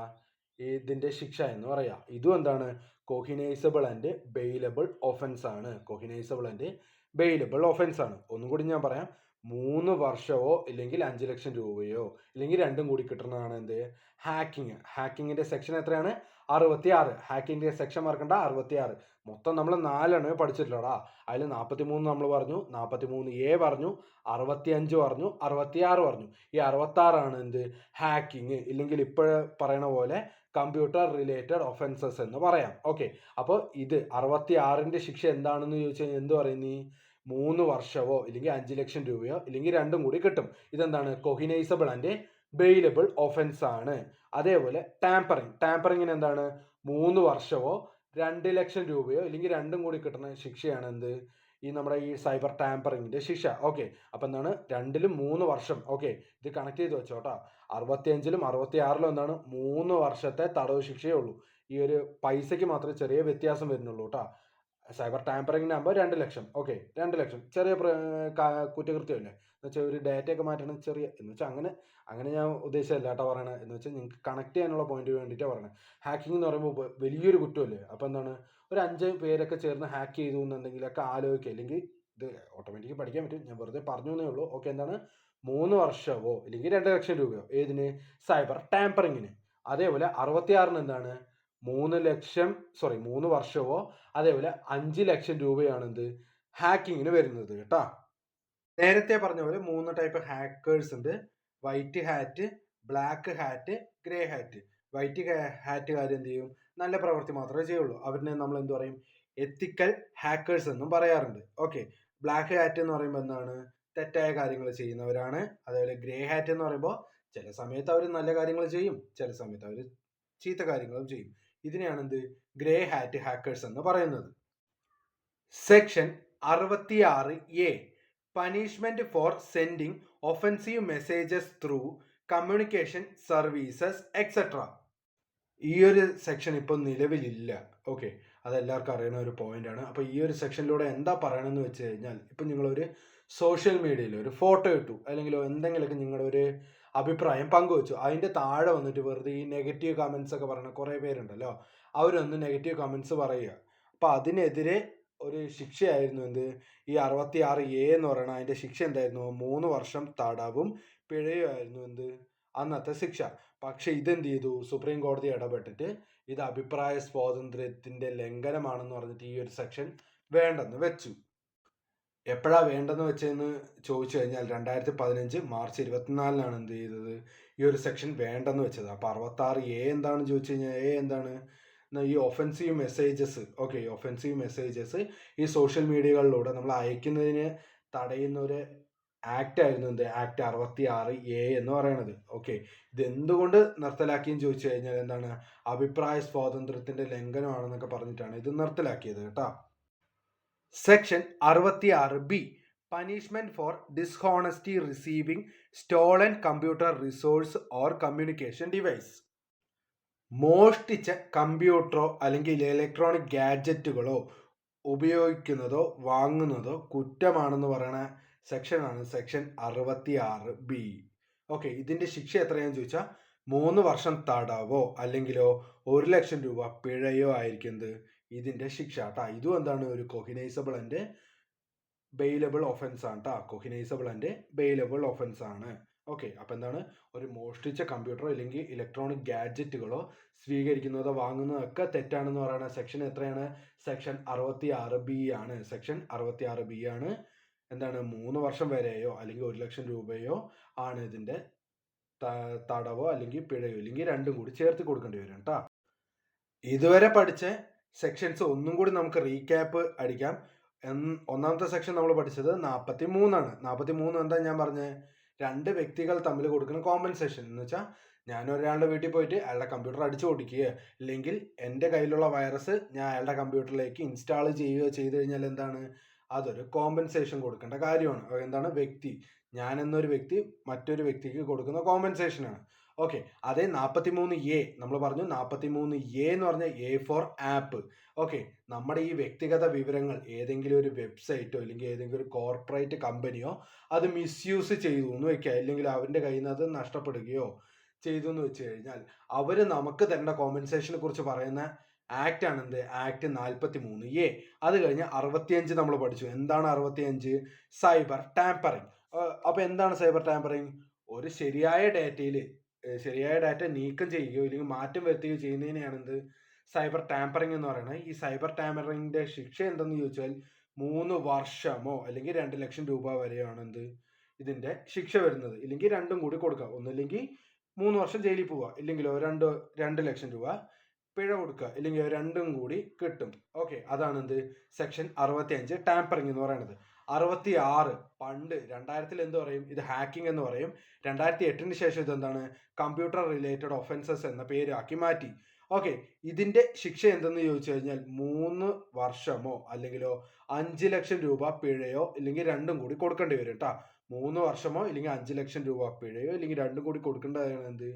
ഇതിൻ്റെ ശിക്ഷ എന്ന് പറയുക. ഇതും എന്താണ്, കൊഹിനൈസബിൾ ആൻഡ് ബെയിലബിൾ ഒഫൻസ് ആണ്. കൊഹിനൈസബിൾ ആൻഡ് ബെയിലബിൾ ഒഫൻസ് ആണ്. ഒന്നും കൂടി ഞാൻ പറയാം, 3 വർഷമോ ഇല്ലെങ്കിൽ 5 ലക്ഷം രൂപയോ ഇല്ലെങ്കിൽ രണ്ടും കൂടി കിട്ടുന്നതാണ് എന്ത്, ഹാക്കിങ്. ഹാക്കിങ്ങിൻ്റെ സെക്ഷൻ എത്രയാണ്, 66. ഹാക്കിങ്ങിൻ്റെ സെക്ഷൻ മറക്കണ്ട, 66. മൊത്തം നമ്മൾ 4 പഠിച്ചിട്ടില്ലടാ. അതിൽ 43 നമ്മൾ പറഞ്ഞു, 43A പറഞ്ഞു, 65 പറഞ്ഞു, 66 പറഞ്ഞു. ഈ 66 എന്ത്, ഹാക്കിങ് ഇല്ലെങ്കിൽ ഇപ്പോൾ പറയണ പോലെ കമ്പ്യൂട്ടർ റിലേറ്റഡ് ഒഫൻസസ് എന്ന് പറയാം. ഓക്കെ, അപ്പോൾ ഇത് 66ൻ്റെ ശിക്ഷ എന്താണെന്ന് ചോദിച്ചു കഴിഞ്ഞാൽ എന്ത് പറയുന്നീ, 3 വർഷമോ ഇല്ലെങ്കിൽ 5 ലക്ഷം രൂപയോ ഇല്ലെങ്കിൽ രണ്ടും കൂടി കിട്ടും. ഇതെന്താണ്, കൊഹിനൈസബിൾ ആൻഡ് ബെയിലബിൾ ഒഫൻസ് ആണ്. അതേപോലെ ടാമ്പറിങ്ങിന് എന്താണ്, 3 വർഷമോ 2 ലക്ഷം രൂപയോ ഇല്ലെങ്കിൽ രണ്ടും കൂടി കിട്ടുന്ന ശിക്ഷയാണ് എന്ത്, ഈ നമ്മുടെ ഈ സൈബർ ടാമ്പറിങ്ങിൻ്റെ ശിക്ഷ. ഓക്കെ, അപ്പം എന്താണ്, 2-ലും 3 വർഷം. ഓക്കെ, ഇത് കണക്ട് ചെയ്ത് വെച്ചോട്ടോ. 65-ലും 66-ലും എന്താണ്, 3 വർഷത്തെ തടവ് ശിക്ഷയേ ഉള്ളൂ. ഈ ഒരു പൈസയ്ക്ക് മാത്രമേ ചെറിയ വ്യത്യാസം വരുന്നുള്ളൂ കേട്ടോ. സൈബർ ടാമ്പറിങ്ങിനാകുമ്പോൾ 2 ലക്ഷം. ഓക്കെ, 2 ലക്ഷം ചെറിയ കുറ്റകൃത്യമല്ലേ എന്ന് വെച്ചാൽ ഒരു ഡേറ്റയൊക്കെ മാറ്റണം, ചെറിയ എന്ന് വെച്ചാൽ അങ്ങനെ ഞാൻ ഉദ്ദേശിച്ചല്ല കേട്ടോ പറയണത്. എന്ന് വെച്ചാൽ നിങ്ങൾക്ക് കണക്ട് ചെയ്യാനുള്ള പോയിന്റ് വേണ്ടിയിട്ടാണ് പറയണത്. ഹാക്കിംഗ് എന്ന് പറയുമ്പോൾ വലിയൊരു കുറ്റമല്ലേ. അപ്പോൾ എന്താണ്, ഒരു 5 പേരൊക്കെ ചേർന്ന് ഹാക്ക് ചെയ്തു എന്നുണ്ടെങ്കിലൊക്കെ ആലോചിക്കുക, അല്ലെങ്കിൽ ഇത് ഓട്ടോമാറ്റിക്കലി പഠിക്കാൻ പറ്റും, ഞാൻ വെറുതെ പറഞ്ഞു എന്നേ ഉള്ളൂ. ഓക്കെ, എന്താണ്, 3 വർഷമോ ഇല്ലെങ്കിൽ 2 ലക്ഷം രൂപയോ ഏതിന്, സൈബർ ടാമ്പറിങ്ങിന്. അതേപോലെ 66-ന് എന്താണ്, 3 വർഷമോ അതേപോലെ 5 ലക്ഷം രൂപയാണ് എന്ത്, ഹാക്കിങ്ങിന് വരുന്നത് കേട്ടോ. നേരത്തെ പറഞ്ഞ പോലെ 3 ടൈപ്പ് ഹാക്കേഴ്സ് ഉണ്ട്, white hat, black hat, grey hat. White ഹാറ്റുകാർ എന്ത് ചെയ്യും, നല്ല പ്രവൃത്തി മാത്രമേ ചെയ്യുള്ളൂ. അവരിനെ നമ്മൾ എന്ത് പറയും, എത്തിക്കൽ ഹാക്കേഴ്സ് എന്നും പറയാറുണ്ട്. ഓക്കെ, ബ്ലാക്ക് ഹാറ്റ് എന്ന് പറയുമ്പോൾ എന്താണ്, തെറ്റായ കാര്യങ്ങൾ ചെയ്യുന്നവരാണ്. അതേപോലെ ഗ്രേ ഹാറ്റ് എന്ന് പറയുമ്പോൾ ചില സമയത്ത് അവർ നല്ല കാര്യങ്ങൾ ചെയ്യും, ചില സമയത്ത് അവർ ചീത്ത കാര്യങ്ങളും ചെയ്യും. ഇതിനെയാണ് എന്ത്, ഗ്രേ ഹാറ്റ് ഹാക്കേഴ്സ് എന്ന് പറയുന്നത്. Section 66A, punishment for sending offensive messages through communication services etcetera. ഈ ഒരു സെക്ഷൻ ഇപ്പോൾ നിലവിലില്ല. ഓക്കെ, അതെല്ലാവർക്കും അറിയുന്ന ഒരു പോയിന്റാണ്. അപ്പോൾ ഈ ഒരു സെക്ഷനിലൂടെ എന്താ പറയണമെന്ന് വെച്ച് കഴിഞ്ഞാൽ, ഇപ്പം നിങ്ങളൊരു സോഷ്യൽ മീഡിയയിൽ ഒരു ഫോട്ടോ ഇട്ടു, അല്ലെങ്കിൽ എന്തെങ്കിലുമൊക്കെ നിങ്ങളുടെ ഒരു അഭിപ്രായം പങ്കുവച്ചു, അതിൻ്റെ താഴെ വന്നിട്ട് വെറുതെ ഈ നെഗറ്റീവ് കമൻസ് ഒക്കെ പറയുന്ന കുറേ പേരുണ്ടല്ലോ, അവരൊന്ന് നെഗറ്റീവ് കമൻസ് പറയുക. അപ്പോൾ അതിനെതിരെ ഒരു ശിക്ഷയായിരുന്നു എന്ത്, ഈ 66A എന്ന് പറയുന്നത്. അതിൻ്റെ ശിക്ഷ എന്തായിരുന്നു, 3 വർഷം തടവും പിഴയുമായിരുന്നു എന്ത്, അന്നത്തെ ശിക്ഷ. പക്ഷെ ഇതെന്ത് ചെയ്തു, സുപ്രീം കോടതി ഇടപെട്ടിട്ട് ഇത് അഭിപ്രായ സ്വാതന്ത്ര്യത്തിന്റെ ലംഘനമാണെന്ന് പറഞ്ഞിട്ട് ഈ ഒരു സെക്ഷൻ വേണ്ടെന്ന് വെച്ചു. എപ്പോഴാ വേണ്ടെന്ന് വെച്ചതെന്ന് ചോദിച്ചു കഴിഞ്ഞാൽ 2015 മാർച്ച് 24 എന്ത് ചെയ്തത്, ഈ ഒരു സെക്ഷൻ വേണ്ടെന്ന് വെച്ചത്. അപ്പൊ 66A എന്താണെന്ന് ചോദിച്ചു കഴിഞ്ഞാൽ, എന്താണ്, ഈ offensive messages, okay, offensive messages ഈ സോഷ്യൽ മീഡിയകളിലൂടെ നമ്മൾ അയക്കുന്നതിന് തടയുന്ന ഒരു ആക്ട് ആയിരുന്നു എന്ത്, ആക്ട് 66A എന്ന് പറയുന്നത്. ഓക്കെ, ഇത് എന്തുകൊണ്ട് നിർത്തലാക്കിയെന്ന് ചോദിച്ചു കഴിഞ്ഞാൽ എന്താണ്, അഭിപ്രായ സ്വാതന്ത്ര്യത്തിന്റെ ലംഘനമാണെന്നൊക്കെ പറഞ്ഞിട്ടാണ് ഇത് നിർത്തലാക്കിയത് കേട്ടോ. Section 66B, punishment for dishonesty receiving stolen computer resource or communication device. മോഷ്ടിച്ച കമ്പ്യൂട്ടറോ അല്ലെങ്കിൽ ഇലക്ട്രോണിക് ഗാഡ്ജറ്റുകളോ ഉപയോഗിക്കുന്നതോ വാങ്ങുന്നതോ കുറ്റമാണെന്ന് പറയുന്ന സെക്ഷനാണ് സെക്ഷൻ 66B. ഓക്കെ, ഇതിന്റെ ശിക്ഷ എത്രയാണെന്ന് ചോദിച്ചാൽ 3 വർഷം തടവോ അല്ലെങ്കിലോ 1 ലക്ഷം രൂപ പിഴയോ ആയിരിക്കുന്നത് ഇതിന്റെ ശിക്ഷ കേട്ടോ. ഇതും എന്താണ്, ഒരു കൊഹിനൈസബിൾ ആൻഡ് ബെയിലബിൾ ഒഫൻസ് ആണ് കേട്ടോ. കൊഹിനൈസബിൾ ആൻഡ് ബെയിലബിൾ ഒഫൻസ് ആണ്. ഓക്കെ, അപ്പൊ എന്താണ്, ഒരു മോഷ്ടിച്ച കമ്പ്യൂട്ടറോ അല്ലെങ്കിൽ ഇലക്ട്രോണിക് ഗാഡ്ജറ്റുകളോ സ്വീകരിക്കുന്നതോ വാങ്ങുന്നതോ ഒക്കെ തെറ്റാണെന്ന് പറയുന്ന സെക്ഷൻ എത്രയാണ്, സെക്ഷൻ 66B ആണ്. സെക്ഷൻ 66B ആണ്. എന്താണ്, 3 വർഷം വരെയോ അല്ലെങ്കിൽ 1 ലക്ഷം രൂപയോ ആണ് ഇതിന്റെ തടവോ അല്ലെങ്കിൽ പിഴയോ, അല്ലെങ്കിൽ രണ്ടും കൂടി ചേർത്ത് കൊടുക്കേണ്ടി വരും കേട്ടോ. ഇതുവരെ പഠിച്ച സെക്ഷൻസ് ഒന്നും കൂടി നമുക്ക് റീക്യാപ്പ് അടിക്കാം. ഒന്നാമത്തെ സെക്ഷൻ നമ്മൾ പഠിച്ചത് 43 ആണ്. 43 എന്താ ഞാൻ പറഞ്ഞത്, 2 വ്യക്തികൾ തമ്മിൽ കൊടുക്കുന്ന കോമ്പൻസേഷൻ എന്ന് വെച്ചാൽ, ഞാൻ ഒരാളുടെ വീട്ടിൽ പോയിട്ട് അയാളുടെ കമ്പ്യൂട്ടർ അടിച്ചു പൊട്ടിക്കുക, അല്ലെങ്കിൽ എൻ്റെ കയ്യിലുള്ള വൈറസ് ഞാൻ അയാളുടെ കമ്പ്യൂട്ടറിലേക്ക് ഇൻസ്റ്റാൾ ചെയ്യുകയോ ചെയ്തു കഴിഞ്ഞാൽ എന്താണ്, അതൊരു കോമ്പൻസേഷൻ കൊടുക്കേണ്ട കാര്യമാണ്. എന്താണ്, വ്യക്തി, ഞാൻ എന്നൊരു വ്യക്തി മറ്റൊരു വ്യക്തിക്ക് കൊടുക്കുന്ന കോമ്പൻസേഷനാണ്. ഓക്കെ, അതേ 43A നമ്മൾ പറഞ്ഞു. 43A എന്ന് പറഞ്ഞാൽ A ഫോർ ആപ്പ്. ഓക്കെ, നമ്മുടെ ഈ വ്യക്തിഗത വിവരങ്ങൾ ഏതെങ്കിലും ഒരു വെബ്സൈറ്റോ അല്ലെങ്കിൽ ഏതെങ്കിലും ഒരു കോർപ്പറേറ്റ് കമ്പനിയോ അത് മിസ്യൂസ് ചെയ്തു എന്ന് വെക്കുക, അല്ലെങ്കിൽ അവരുടെ കയ്യിൽ നിന്ന് അത് നഷ്ടപ്പെടുകയോ ചെയ്തു എന്ന് വെച്ച് കഴിഞ്ഞാൽ അവർ നമുക്ക് തരേണ്ട കോമ്പൻസേഷനെ കുറിച്ച് പറയുന്ന ആക്ട് ആണ് എന്ത്, ആക്ട് 43A. അത് കഴിഞ്ഞ് 65 നമ്മൾ പഠിച്ചു. എന്താണ് 65? Cyber tampering. അപ്പൊ എന്താണ് സൈബർ ടാമ്പറിങ്? ഒരു ശരിയായ ഡാറ്റ നീക്കം ചെയ്യുകയോ അല്ലെങ്കിൽ മാറ്റം വരുത്തുകയോ ചെയ്യുന്നതിനെയാണ് എന്ത്, സൈബർ ടാമ്പറിങ് എന്ന് പറയുന്നത്. ഈ സൈബർ ടാമ്പറിങ്ങിന്റെ ശിക്ഷ എന്തെന്ന് ചോദിച്ചാൽ 3 വർഷമോ അല്ലെങ്കിൽ 2 ലക്ഷം രൂപ വരെയാണ് എന്ത്, ഇതിന്റെ ശിക്ഷ വരുന്നത്. ഇല്ലെങ്കിൽ രണ്ടും കൂടി കൊടുക്കുക, ഒന്നില്ലെങ്കിൽ 3 വർഷം ജയിലിൽ പോവുക, ഇല്ലെങ്കിലോ 2 ലക്ഷം രൂപ പിഴ കൊടുക്കുക, ഇല്ലെങ്കിൽ രണ്ടും കൂടി കിട്ടും. ഓക്കെ, അതാണ് എന്ത്, സെക്ഷൻ 65 ടാമ്പറിങ് എന്ന് പറയുന്നത്. 66 പണ്ട് 2000 എന്ത് പറയും, ഇത് ഹാക്കിംഗ് എന്ന് പറയും. 2008 ശേഷം ഇതെന്താണ്, കമ്പ്യൂട്ടർ റിലേറ്റഡ് ഒഫൻസസ് എന്ന പേരാക്കി മാറ്റി. ഓക്കെ, ഇതിന്റെ ശിക്ഷ എന്തെന്ന് ചോദിച്ചു കഴിഞ്ഞാൽ 3 വർഷമോ അല്ലെങ്കിലോ 5 ലക്ഷം രൂപ പിഴയോ ഇല്ലെങ്കിൽ രണ്ടും കൂടി കൊടുക്കേണ്ടി വരും കേട്ടോ. 3 വർഷമോ ഇല്ലെങ്കിൽ 5 ലക്ഷം രൂപ പിഴയോ ഇല്ലെങ്കിൽ രണ്ടും കൂടി കൊടുക്കേണ്ടതാണ് എന്ത്,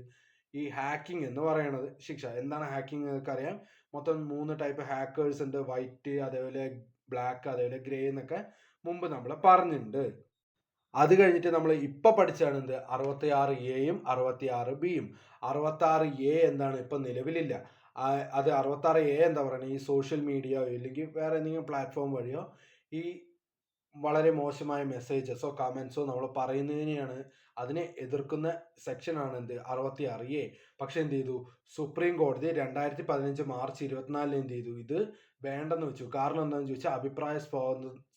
ഈ ഹാക്കിംഗ് എന്ന് പറയുന്നത് ശിക്ഷ. എന്താണ് ഹാക്കിംഗ് എന്നൊക്കെ അറിയാം. മൊത്തം 3 ടൈപ്പ് ഹാക്കേഴ്സ് ഉണ്ട്, വൈറ്റ്, അതേപോലെ ബ്ലാക്ക്, അതേപോലെ ഗ്രേ എന്നൊക്കെ മുമ്പ് നമ്മൾ പറഞ്ഞിട്ടുണ്ട്. അത് കഴിഞ്ഞിട്ട് നമ്മൾ ഇപ്പൊ പഠിച്ചാണ് എന്ത്, 66Aയും 66Bയും. 66A എന്താണ്, ഇപ്പൊ നിലവിലില്ല. അത് 66A എന്താ പറയുന്നത്, ഈ സോഷ്യൽ മീഡിയ അല്ലെങ്കിൽ വേറെ എന്തെങ്കിലും പ്ലാറ്റ്ഫോം വഴിയോ ഈ വളരെ മോശമായ മെസ്സേജസോ കമന്റ്സോ നമ്മൾ പറയുന്നതിനെയാണ്, അതിനെ എതിർക്കുന്ന സെക്ഷനാണ് എന്ത്, 66A. പക്ഷെ എന്ത് ചെയ്തു, സുപ്രീം കോടതി 2015 മാർച്ച് 24 എന്ത് ചെയ്തു, ഇത് വേണ്ടെന്ന് വെച്ചു. കാരണം എന്താണെന്ന് ചോദിച്ചാൽ, അഭിപ്രായ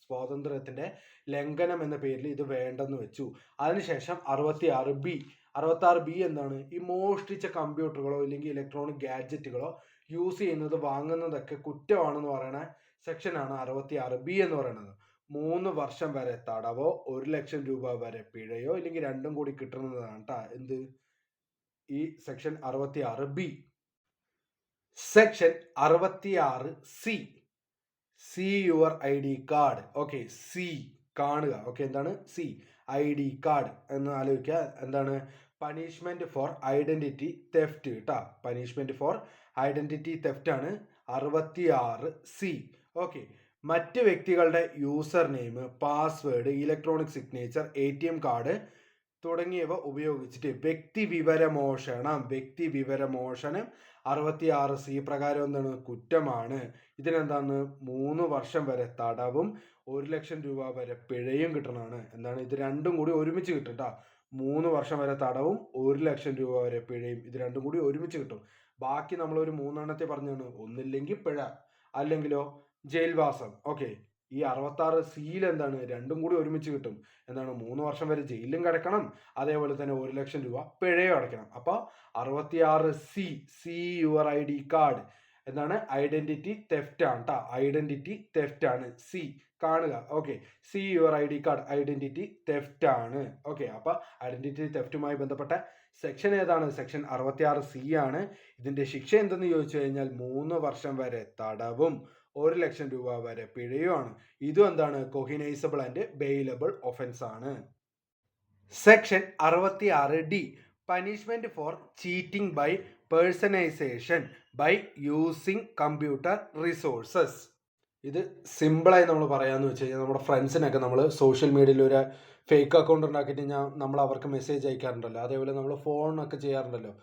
സ്വാതന്ത്ര്യത്തിന്റെ ലംഘനം എന്ന പേരിൽ ഇത് വേണ്ടെന്ന് വെച്ചു. അതിനുശേഷം 66B എന്താണ്, ഈ മോഷ്ടിച്ച കമ്പ്യൂട്ടറുകളോ ഇല്ലെങ്കിൽ ഇലക്ട്രോണിക് ഗാഡ്ജറ്റുകളോ യൂസ് ചെയ്യുന്നത് വാങ്ങുന്നതൊക്കെ കുറ്റമാണെന്ന് പറയുന്ന സെക്ഷനാണ് 66B എന്ന് പറയുന്നത്. 3 വർഷം വരെ തടവോ 1,00,000 രൂപ വരെ പിഴയോ ഇല്ലെങ്കിൽ രണ്ടും കൂടി കിട്ടുന്നതാണ് ട്ടാ എന്ത് ഈ section 66B. Section 66C, see your ID card. Okay, C കാണുക. ഓക്കെ, എന്താണ് സി ID കാർഡ് എന്ന് ആലോചിക്കുക. എന്താണ് പണിഷ്മെന്റ് ഫോർ ഐഡന്റിറ്റി തെഫ്റ്റ് കേട്ടാ. പണിഷ്മെന്റ് ഫോർ ഐഡന്റിറ്റി തെഫ്റ്റ് ആണ് 66C. ഓക്കെ, മറ്റ് വ്യക്തികളുടെ user name, password, electronic signature, ATM card തുടങ്ങിയവ ഉപയോഗിച്ചിട്ട് വ്യക്തി വിവരമോഷണം 66C പ്രകാരം എന്താണ് കുറ്റമാണ്. ഇതിനെന്താണ് 3 വർഷം വരെ തടവും 1,00,000 രൂപ വരെ പിഴയും കിട്ടണതാണ്. എന്താണ് ഇത് രണ്ടും കൂടി ഒരുമിച്ച് കിട്ടും കേട്ടോ. 3 വർഷം വരെ തടവും 1,00,000 രൂപ വരെ പിഴയും ഇത് രണ്ടും കൂടി ഒരുമിച്ച് കിട്ടും. ബാക്കി നമ്മളൊരു 3 പറഞ്ഞാണ്. ഒന്നില്ലെങ്കിൽ പിഴ, അല്ലെങ്കിലോ ജയിൽവാസം. ഓക്കെ, ഈ 66C എന്താണ് രണ്ടും കൂടി ഒരുമിച്ച് കിട്ടും. എന്താണ് 3 വർഷം വരെ ജയിലിലും കിടക്കണം, അതേപോലെ തന്നെ 1,00,000 രൂപ പിഴയും അടയ്ക്കണം. അപ്പോൾ 66C, see your ID card എന്താണ് ഐഡന്റിറ്റി തെഫ്റ്റ് ആണ് കേട്ടോ. ഐഡന്റിറ്റി തെഫ്റ്റ് ആണ്. സി കാണുക. Okay, see your ID card identity theft ആണ്. ഓക്കെ, അപ്പൊ ഐഡന്റിറ്റി തെഫ്റ്റുമായി ബന്ധപ്പെട്ട സെക്ഷൻ ഏതാണ്? സെക്ഷൻ 66C ആണ്. ഇതിന്റെ ശിക്ഷ എന്തെന്ന് ചോദിച്ചു കഴിഞ്ഞാൽ 3 വർഷം വരെ തടവും 1,00,000 രൂപ വരെ പിഴയുമാണ്. ഇതും എന്താണ് കൊഹിനൈസബിൾ ആൻഡ് ബെയിലബിൾ ഒഫൻസ് ആണ്. Section 66D, punishment for cheating by personation by using computer resources. ഇത് സിമ്പിളായി നമ്മൾ പറയാമെന്ന് വെച്ച് കഴിഞ്ഞാൽ നമ്മുടെ ഫ്രണ്ട്സിനൊക്കെ നമ്മൾ സോഷ്യൽ മീഡിയയിൽ ഒരു ഫേക്ക് അക്കൗണ്ട് ഉണ്ടാക്കിയിട്ട് നമ്മൾ അവർക്ക് മെസ്സേജ് അയക്കാറുണ്ടല്ലോ. അതേപോലെ നമ്മൾ ഫോണൊക്കെ ചെയ്യാറുണ്ടല്ലോ.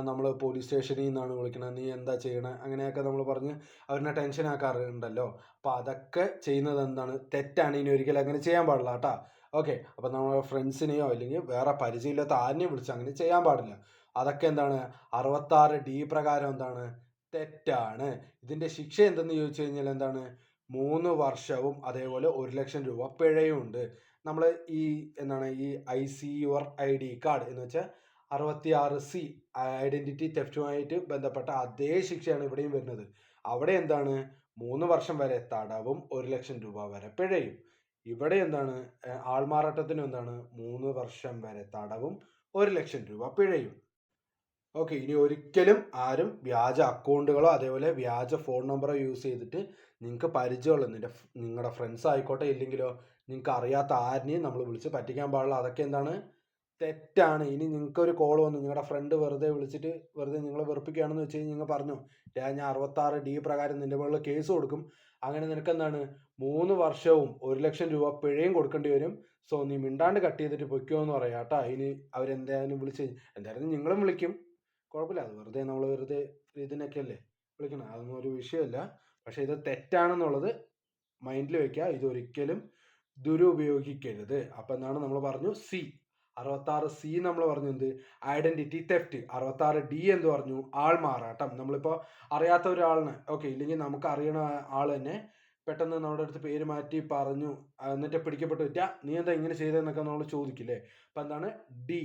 നമ്മൾ പോലീസ് സ്റ്റേഷനിൽ നിന്നാണ് വിളിക്കണത്, നീ എന്താ ചെയ്യണേ, അങ്ങനെയൊക്കെ നമ്മൾ പറഞ്ഞ് അവരിനെ ടെൻഷൻ ആക്കാറുണ്ടല്ലോ. അപ്പോൾ അതൊക്കെ ചെയ്യുന്നത് എന്താണ് തെറ്റാണ്. ഇനി ഒരിക്കലും അങ്ങനെ ചെയ്യാൻ പാടില്ല കേട്ടോ. ഓക്കെ, അപ്പോൾ നമ്മുടെ ഫ്രണ്ട്സിനെയോ അല്ലെങ്കിൽ വേറെ പരിചയമില്ലാത്ത ആരെയും വിളിച്ച് അങ്ങനെ ചെയ്യാൻ പാടില്ല. അതൊക്കെ എന്താണ് 66D പ്രകാരം എന്താണ് തെറ്റാണ്. ഇതിൻ്റെ ശിക്ഷ എന്തെന്ന് ചോദിച്ചു കഴിഞ്ഞാൽ എന്താണ് 3 വർഷവും അതേപോലെ 1,00,000 രൂപ പിഴയും ഉണ്ട്. നമ്മൾ ഈ എന്താണ് ഈ സി യുവർ ID കാർഡ് എന്ന് വെച്ചാൽ 66C ഐഡന്റിറ്റി തെഫ്റ്റുമായിട്ട് ബന്ധപ്പെട്ട അതേ ശിക്ഷയാണ് ഇവിടെയും വരുന്നത്. അവിടെ എന്താണ് 3 വർഷം വരെ തടവും 1,00,000 രൂപ വരെ പിഴയും. ഇവിടെ എന്താണ് ആൾമാറാട്ടത്തിനും എന്താണ് 3 വർഷം വരെ തടവും 1,00,000 രൂപ പിഴയും. ഓക്കെ, ഇനി ഒരിക്കലും ആരും വ്യാജ അക്കൗണ്ടുകളോ അതേപോലെ വ്യാജ ഫോൺ നമ്പറോ യൂസ് ചെയ്തിട്ട് നിങ്ങൾക്ക് പരിചയമുള്ള നിങ്ങളുടെ ഫ്രണ്ട്സ് ആയിക്കോട്ടെ ഇല്ലെങ്കിലോ നിങ്ങൾക്ക് അറിയാത്ത ആരിനെയും നമ്മൾ വിളിച്ച് പറ്റിക്കാൻ പാടില്ല. അതൊക്കെ എന്താണ് തെറ്റാണ്. ഇനി നിങ്ങൾക്ക് ഒരു കോൾ വന്നു, നിങ്ങളുടെ ഫ്രണ്ട് വെറുതെ വിളിച്ചിട്ട് വെറുതെ നിങ്ങളെ വെറുപ്പിക്കുകയാണെന്ന് വെച്ച് കഴിഞ്ഞാൽ നിങ്ങൾ പറഞ്ഞു ഞാൻ 66D പ്രകാരം നിന്റെ മുകളിൽ കേസ് കൊടുക്കും, അങ്ങനെ നിനക്ക് എന്താണ് 3 വർഷവും 1,00,000 രൂപ പിഴയും കൊടുക്കേണ്ടി വരും. സോ നീ മിണ്ടാണ്ട് കട്ട് ചെയ്തിട്ട് പൊയ്ക്കോ എന്ന് പറയാം കേട്ടോ. ഇനി അവരെന്തായാലും വിളിച്ച് എന്തായാലും നിങ്ങളും വിളിക്കും, കുഴപ്പമില്ല. അത് വെറുതെ ഇതിനൊക്കെ അല്ലേ വിളിക്കണം, അതൊന്നും ഒരു വിഷയമല്ല. പക്ഷെ ഇത് തെറ്റാണെന്നുള്ളത് മൈൻഡിൽ വെക്കുക. ഇതൊരിക്കലും ദുരുപയോഗിക്കരുത്. അപ്പം എന്താണ് നമ്മൾ പറഞ്ഞു 66C നമ്മൾ പറഞ്ഞു എന്ത് ഐഡന്റിറ്റി തെഫ്റ്റ്. 66D എന്ന് പറഞ്ഞു ആൾമാറാട്ടം. നമ്മളിപ്പോൾ അറിയാത്ത ഒരാളിനെ ഇല്ലെങ്കിൽ നമുക്ക് അറിയണ ആൾ തന്നെ പെട്ടെന്ന് നമ്മുടെ അടുത്ത് പേര് മാറ്റി പറഞ്ഞു എന്നിട്ട് പിടിക്കപ്പെട്ടു പറ്റാ നീ എന്താ ഇങ്ങനെ ചെയ്തതെന്നൊക്കെ നമ്മൾ ചോദിക്കില്ലേ. അപ്പം എന്താണ് ഡി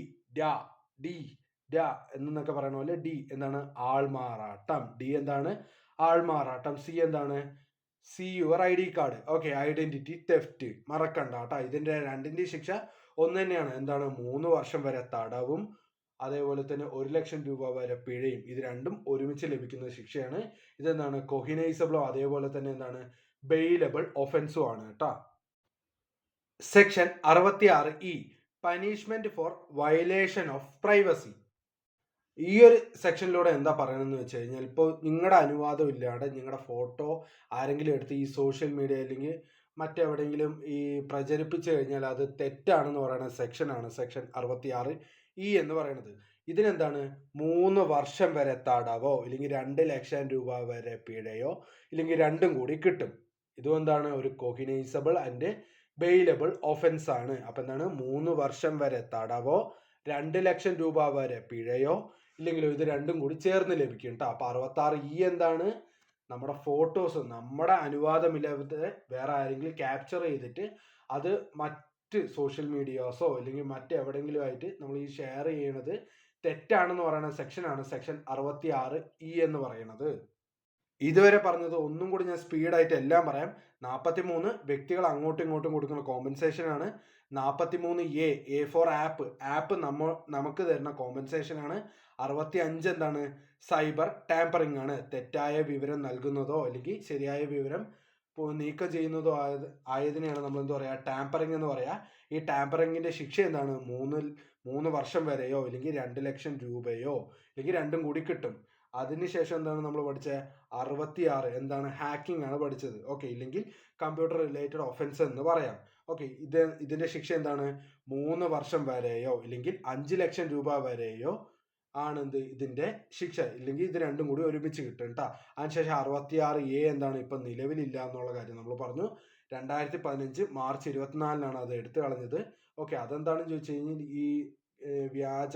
ഡ എന്നൊക്കെ പറയണ പോലെ ഡി എന്താണ് ആൾമാറാട്ടം. ഡി എന്താണ് ആൾമാറാട്ടം. സി എന്താണ് see your ID card. Okay, identity theft മറക്കണ്ട കേട്ടോ. ഇതിന്റെ രണ്ടിന്റെ ശിക്ഷ ഒന്ന് തന്നെയാണ്. എന്താണ് 3 വർഷം വരെ തടവും അതേപോലെ തന്നെ 1,00,000 രൂപ വരെ പിഴയും. ഇത് രണ്ടും ഒരുമിച്ച് ലഭിക്കുന്ന ശിക്ഷയാണ്. ഇതെന്താണ് കൊഹിനൈസബിളോ അതേപോലെ തന്നെ എന്താണ് ബെയിലബിൾ ഒഫൻസും ആണ് കേട്ടോ. Section 66E, punishment for violation of privacy. ഈ ഒരു സെക്ഷനിലൂടെ എന്താ പറയണമെന്ന് വെച്ച് കഴിഞ്ഞാൽ ഇപ്പോൾ നിങ്ങളുടെ അനുവാദം ഇല്ലാതെ നിങ്ങളുടെ ഫോട്ടോ ആരെങ്കിലും എടുത്ത് ഈ സോഷ്യൽ മീഡിയ അല്ലെങ്കിൽ മറ്റെവിടെയെങ്കിലും ഈ പ്രചരിപ്പിച്ചു കഴിഞ്ഞാൽ അത് തെറ്റാണെന്ന് പറയുന്ന സെക്ഷനാണ് സെക്ഷൻ 66E എന്ന് പറയുന്നത്. ഇതിനെന്താണ് 3 വർഷം വരെ തടവോ ഇല്ലെങ്കിൽ 2,00,000 രൂപ വരെ പിഴയോ ഇല്ലെങ്കിൽ രണ്ടും കൂടി കിട്ടും. ഇതും എന്താണ് ഒരു കൊഹിനൈസബിൾ ആൻഡ് ബെയിലബിൾ ഒഫൻസ് ആണ്. അപ്പം എന്താണ് 3 വർഷം വരെ തടവോ 2,00,000 രൂപ വരെ പിഴയോ ഇല്ലെങ്കിലോ ഇത് രണ്ടും കൂടി ചേർന്ന് ലഭിക്കും കേട്ടോ. അപ്പൊ 66E എന്താണ് നമ്മുടെ ഫോട്ടോസ് നമ്മുടെ അനുവാദമില്ലാതെ വേറെ ആരെങ്കിലും ക്യാപ്ചർ ചെയ്തിട്ട് അത് മറ്റ് സോഷ്യൽ മീഡിയാസോ അല്ലെങ്കിൽ മറ്റെവിടെയെങ്കിലും ആയിട്ട് നമ്മൾ ഈ ഷെയർ ചെയ്യണത് തെറ്റാണെന്ന് പറയുന്ന സെക്ഷനാണ് സെക്ഷൻ 66E എന്ന് പറയുന്നത്. ഇതുവരെ പറഞ്ഞത് ഒന്നും കൂടി ഞാൻ സ്പീഡായിട്ട് എല്ലാം പറയാം. 43 വ്യക്തികൾ അങ്ങോട്ടും ഇങ്ങോട്ടും കൊടുക്കുന്ന കോമ്പൻസേഷൻ ആണ്. 43A ഫോർ ആപ്പ് നമുക്ക് തരുന്ന കോമ്പൻസേഷൻ ആണ്. 65 എന്താണ്? സൈബർ ടാമ്പറിംഗ് ആണ്. തെറ്റായ വിവരം നൽകുന്നതോ അല്ലെങ്കിൽ ശരിയായ വിവരം നീക്കം ചെയ്യുന്നതോ ആയതിനെയാണ് നമ്മൾ എന്താ പറയുക, ടാമ്പറിംഗ് എന്ന് പറയാ. ഈ ടാമ്പറിങ്ങിന്റെ ശിക്ഷ എന്താണ്? 3 വർഷം വരെയോ അല്ലെങ്കിൽ 2 ലക്ഷം രൂപയോ അല്ലെങ്കിൽ രണ്ടും കൂടി കിട്ടും. അതിനുശേഷം എന്താണ് നമ്മൾ പഠിച്ചത്? 66 എന്താണ്? ഹാക്കിംഗ് ആണ് പഠിച്ചത്. ഓക്കെ, ഇല്ലെങ്കിൽ കമ്പ്യൂട്ടർ റിലേറ്റഡ് ഒഫൻസ് എന്ന് പറയാം. ഓക്കെ, ഇതിന്റെ ശിക്ഷ എന്താണ്? 3 വർഷം വരെയോ ഇല്ലെങ്കിൽ 5 ലക്ഷം രൂപ വരെയോ ആണ് ഇതിന്റെ ശിക്ഷ. ഇല്ലെങ്കിൽ ഇത് രണ്ടും കൂടി ഒരുമിച്ച് കിട്ടും കേട്ടോ. അതിനുശേഷം 66A എന്താണ്? ഇപ്പൊ നിലവിലില്ല എന്നുള്ള കാര്യം നമ്മൾ പറഞ്ഞു. 2015 മാർച്ച് 24-നാണ് അത് എടുത്തു കളഞ്ഞത്. ഓക്കെ, അതെന്താണെന്ന് ചോദിച്ചു കഴിഞ്ഞാൽ ഈ വ്യാജ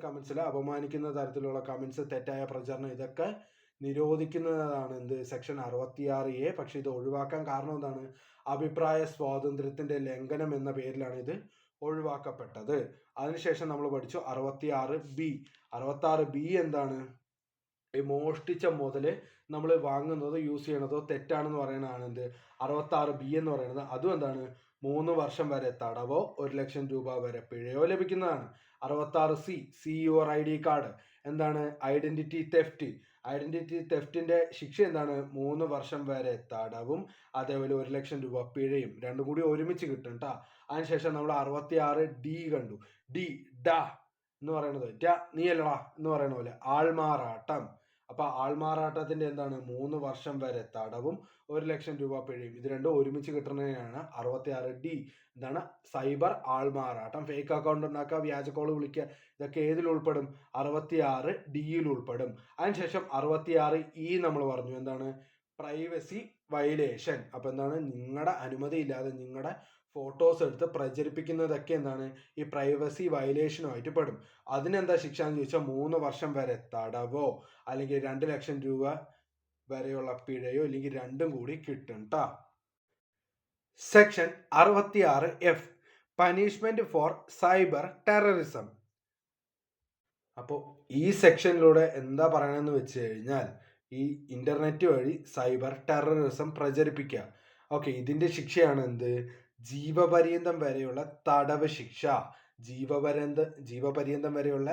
കമന്റ്സിൽ അപമാനിക്കുന്ന തരത്തിലുള്ള കമന്റ്സ്, തെറ്റായ പ്രചരണം, ഇതൊക്കെ നിരോധിക്കുന്നതാണ് സെക്ഷൻ 66A. പക്ഷെ ഇത് ഒഴിവാക്കാൻ കാരണം എന്താണ്? അഭിപ്രായ സ്വാതന്ത്ര്യത്തിന്റെ ലംഘനം എന്ന പേരിലാണ് ഇത് ഒഴിവാക്കപ്പെട്ടത്. അതിനുശേഷം നമ്മൾ പഠിച്ചു 66B എന്താണ്? മോഷ്ടിച്ച മുതല് നമ്മൾ വാങ്ങുന്നതോ യൂസ് ചെയ്യണതോ തെറ്റാണെന്ന് പറയുന്നതാണ് 66B എന്ന് പറയുന്നത്. അതും എന്താണ്? 3 വർഷം വരെ തടവോ 1 ലക്ഷം രൂപ വരെ പിഴയോ ലഭിക്കുന്നതാണ്. 66C യുവർ ID കാർഡ് എന്താണ്? ഐഡന്റിറ്റി തെഫ്റ്റിന്റെ ശിക്ഷ എന്താണ്? 3 വർഷം വരെ തടവും അതേപോലെ 1 ലക്ഷം രൂപ പിഴയും, രണ്ടും കൂടി ഒരുമിച്ച് കിട്ടും കേട്ടോ. അതിനുശേഷം നമ്മൾ 66D കണ്ടു. ഡ എന്ന് പറയുന്നത് നീ അല്ലടാ എന്ന് പറയുന്ന പോലെ ആൾമാറാട്ടം. അപ്പൊ ആൾമാറാട്ടത്തിന്റെ എന്താണ്? 3 വർഷം വരെ തടവും 1 ലക്ഷം രൂപ പിഴയും. ഇത് രണ്ടും ഒരുമിച്ച് കിട്ടുന്നതിനാണ് 66D. എന്താണ്? സൈബർ ആൾമാറാട്ടം. ഫേക്ക് അക്കൗണ്ട് ഉണ്ടാക്കുക, വ്യാജ കോൾ വിളിക്കുക, ഇതൊക്കെ ഏതിൽ ഉൾപ്പെടും? 66D ഉൾപ്പെടും. അതിനുശേഷം 66E നമ്മൾ പറഞ്ഞു. എന്താണ്? Privacy violation. അപ്പൊ എന്താണ്? നിങ്ങളുടെ അനുമതി ഇല്ലാതെ നിങ്ങളുടെ ഫോട്ടോസ് എടുത്ത് പ്രചരിപ്പിക്കുന്നതൊക്കെ എന്താണ്? ഈ പ്രൈവസി വയലേഷനുമായിട്ട് പെടും. അതിനെന്താ ശിക്ഷ എന്ന് ചോദിച്ചാൽ 3 വർഷം വരെ തടവോ അല്ലെങ്കിൽ 2 ലക്ഷം രൂപ വരെയുള്ള പിഴയോ ഇല്ലെങ്കിൽ രണ്ടും കൂടി കിട്ടും ട്ടാ. Section 66F punishment for cyber terrorism. അപ്പോൾ ഈ സെക്ഷനിലൂടെ എന്താ പറയണമെന്ന് വെച്ച് കഴിഞ്ഞാൽ, ഈ ഇന്റർനെറ്റ് വഴി സൈബർ ടെററിസം പ്രചരിപ്പിക്കുക. ഓക്കെ, ഇതിന്റെ ശിക്ഷയാണ് ജീവപര്യന്തം വരെയുള്ള തടവ് ശിക്ഷ. ജീവപര്യന്തം വരെയുള്ള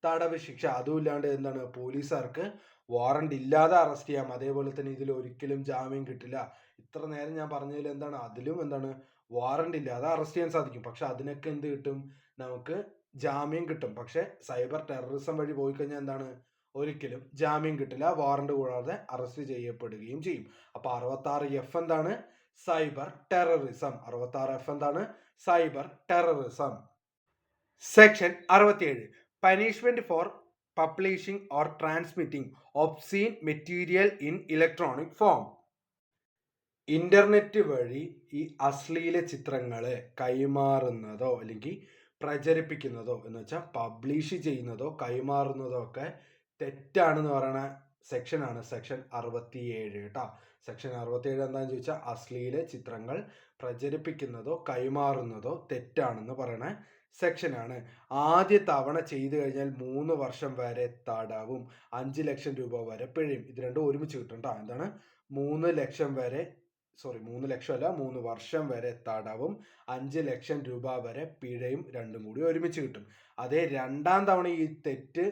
തടവ് ശിക്ഷ. അതുമില്ലാണ്ട് എന്താണ്? പോലീസുകാർക്ക് വാറണ്ട് ഇല്ലാതെ അറസ്റ്റ് ചെയ്യാം. അതേപോലെ തന്നെ ഇതിൽ ഒരിക്കലും ജാമ്യം കിട്ടില്ല. ഇത്ര നേരം ഞാൻ പറഞ്ഞതിൽ എന്താണ്? അതിലും എന്താണ്? വാറണ്ട് ഇല്ലാതെ അറസ്റ്റ് ചെയ്യാൻ സാധിക്കും. പക്ഷെ അതിനൊക്കെ എന്ത് കിട്ടും? നമുക്ക് ജാമ്യം കിട്ടും. പക്ഷെ സൈബർ ടെററിസം വഴി പോയി കഴിഞ്ഞാൽ എന്താണ്? ഒരിക്കലും ജാമ്യം കിട്ടില്ല. വാറണ്ട് കൂടാതെ അറസ്റ്റ് ചെയ്യപ്പെടുകയും ചെയ്യും. അപ്പൊ 66F എന്താണ്? Cyber terrorism. 66F എന്താണ്? Cyber terrorism. Section 67 punishment for publishing or transmitting obscene material in electronic form. Internet വഴി ഈ അശ്ലീല ചിത്രങ്ങളെ കൈമാറുന്നതോ അല്ലെങ്കിൽ പ്രചരിപ്പിക്കുന്നതോ എന്ന് വെച്ചാൽ പബ്ലിഷ് ചെയ്യുന്നതോ കൈമാറുന്നതോ ഒക്കെ തെറ്റാണെന്ന് പറയുന്ന സെക്ഷനാണ് സെക്ഷൻ 67 കേട്ടോ. സെക്ഷൻ 67 എന്താണെന്ന് ചോദിച്ചാൽ അശ്ലീല ചിത്രങ്ങൾ പ്രചരിപ്പിക്കുന്നതോ കൈമാറുന്നതോ തെറ്റാണെന്ന് പറയുന്ന സെക്ഷനാണ്. ആദ്യ തവണ ചെയ്തു കഴിഞ്ഞാൽ 3 വർഷം വരെ തടവും 5 ലക്ഷം രൂപ വരെ പിഴയും. ഇത് രണ്ടും ഒരുമിച്ച് കിട്ടും കേട്ടോ. എന്താണ്? 3 ലക്ഷം വരെ 3 ലക്ഷം അല്ല, 3 വർഷം വരെ തടവും 5 ലക്ഷം രൂപ വരെ പിഴയും രണ്ടും കൂടി ഒരുമിച്ച് കിട്ടും. അതേ രണ്ടാം തവണ ഈ തെറ്റ്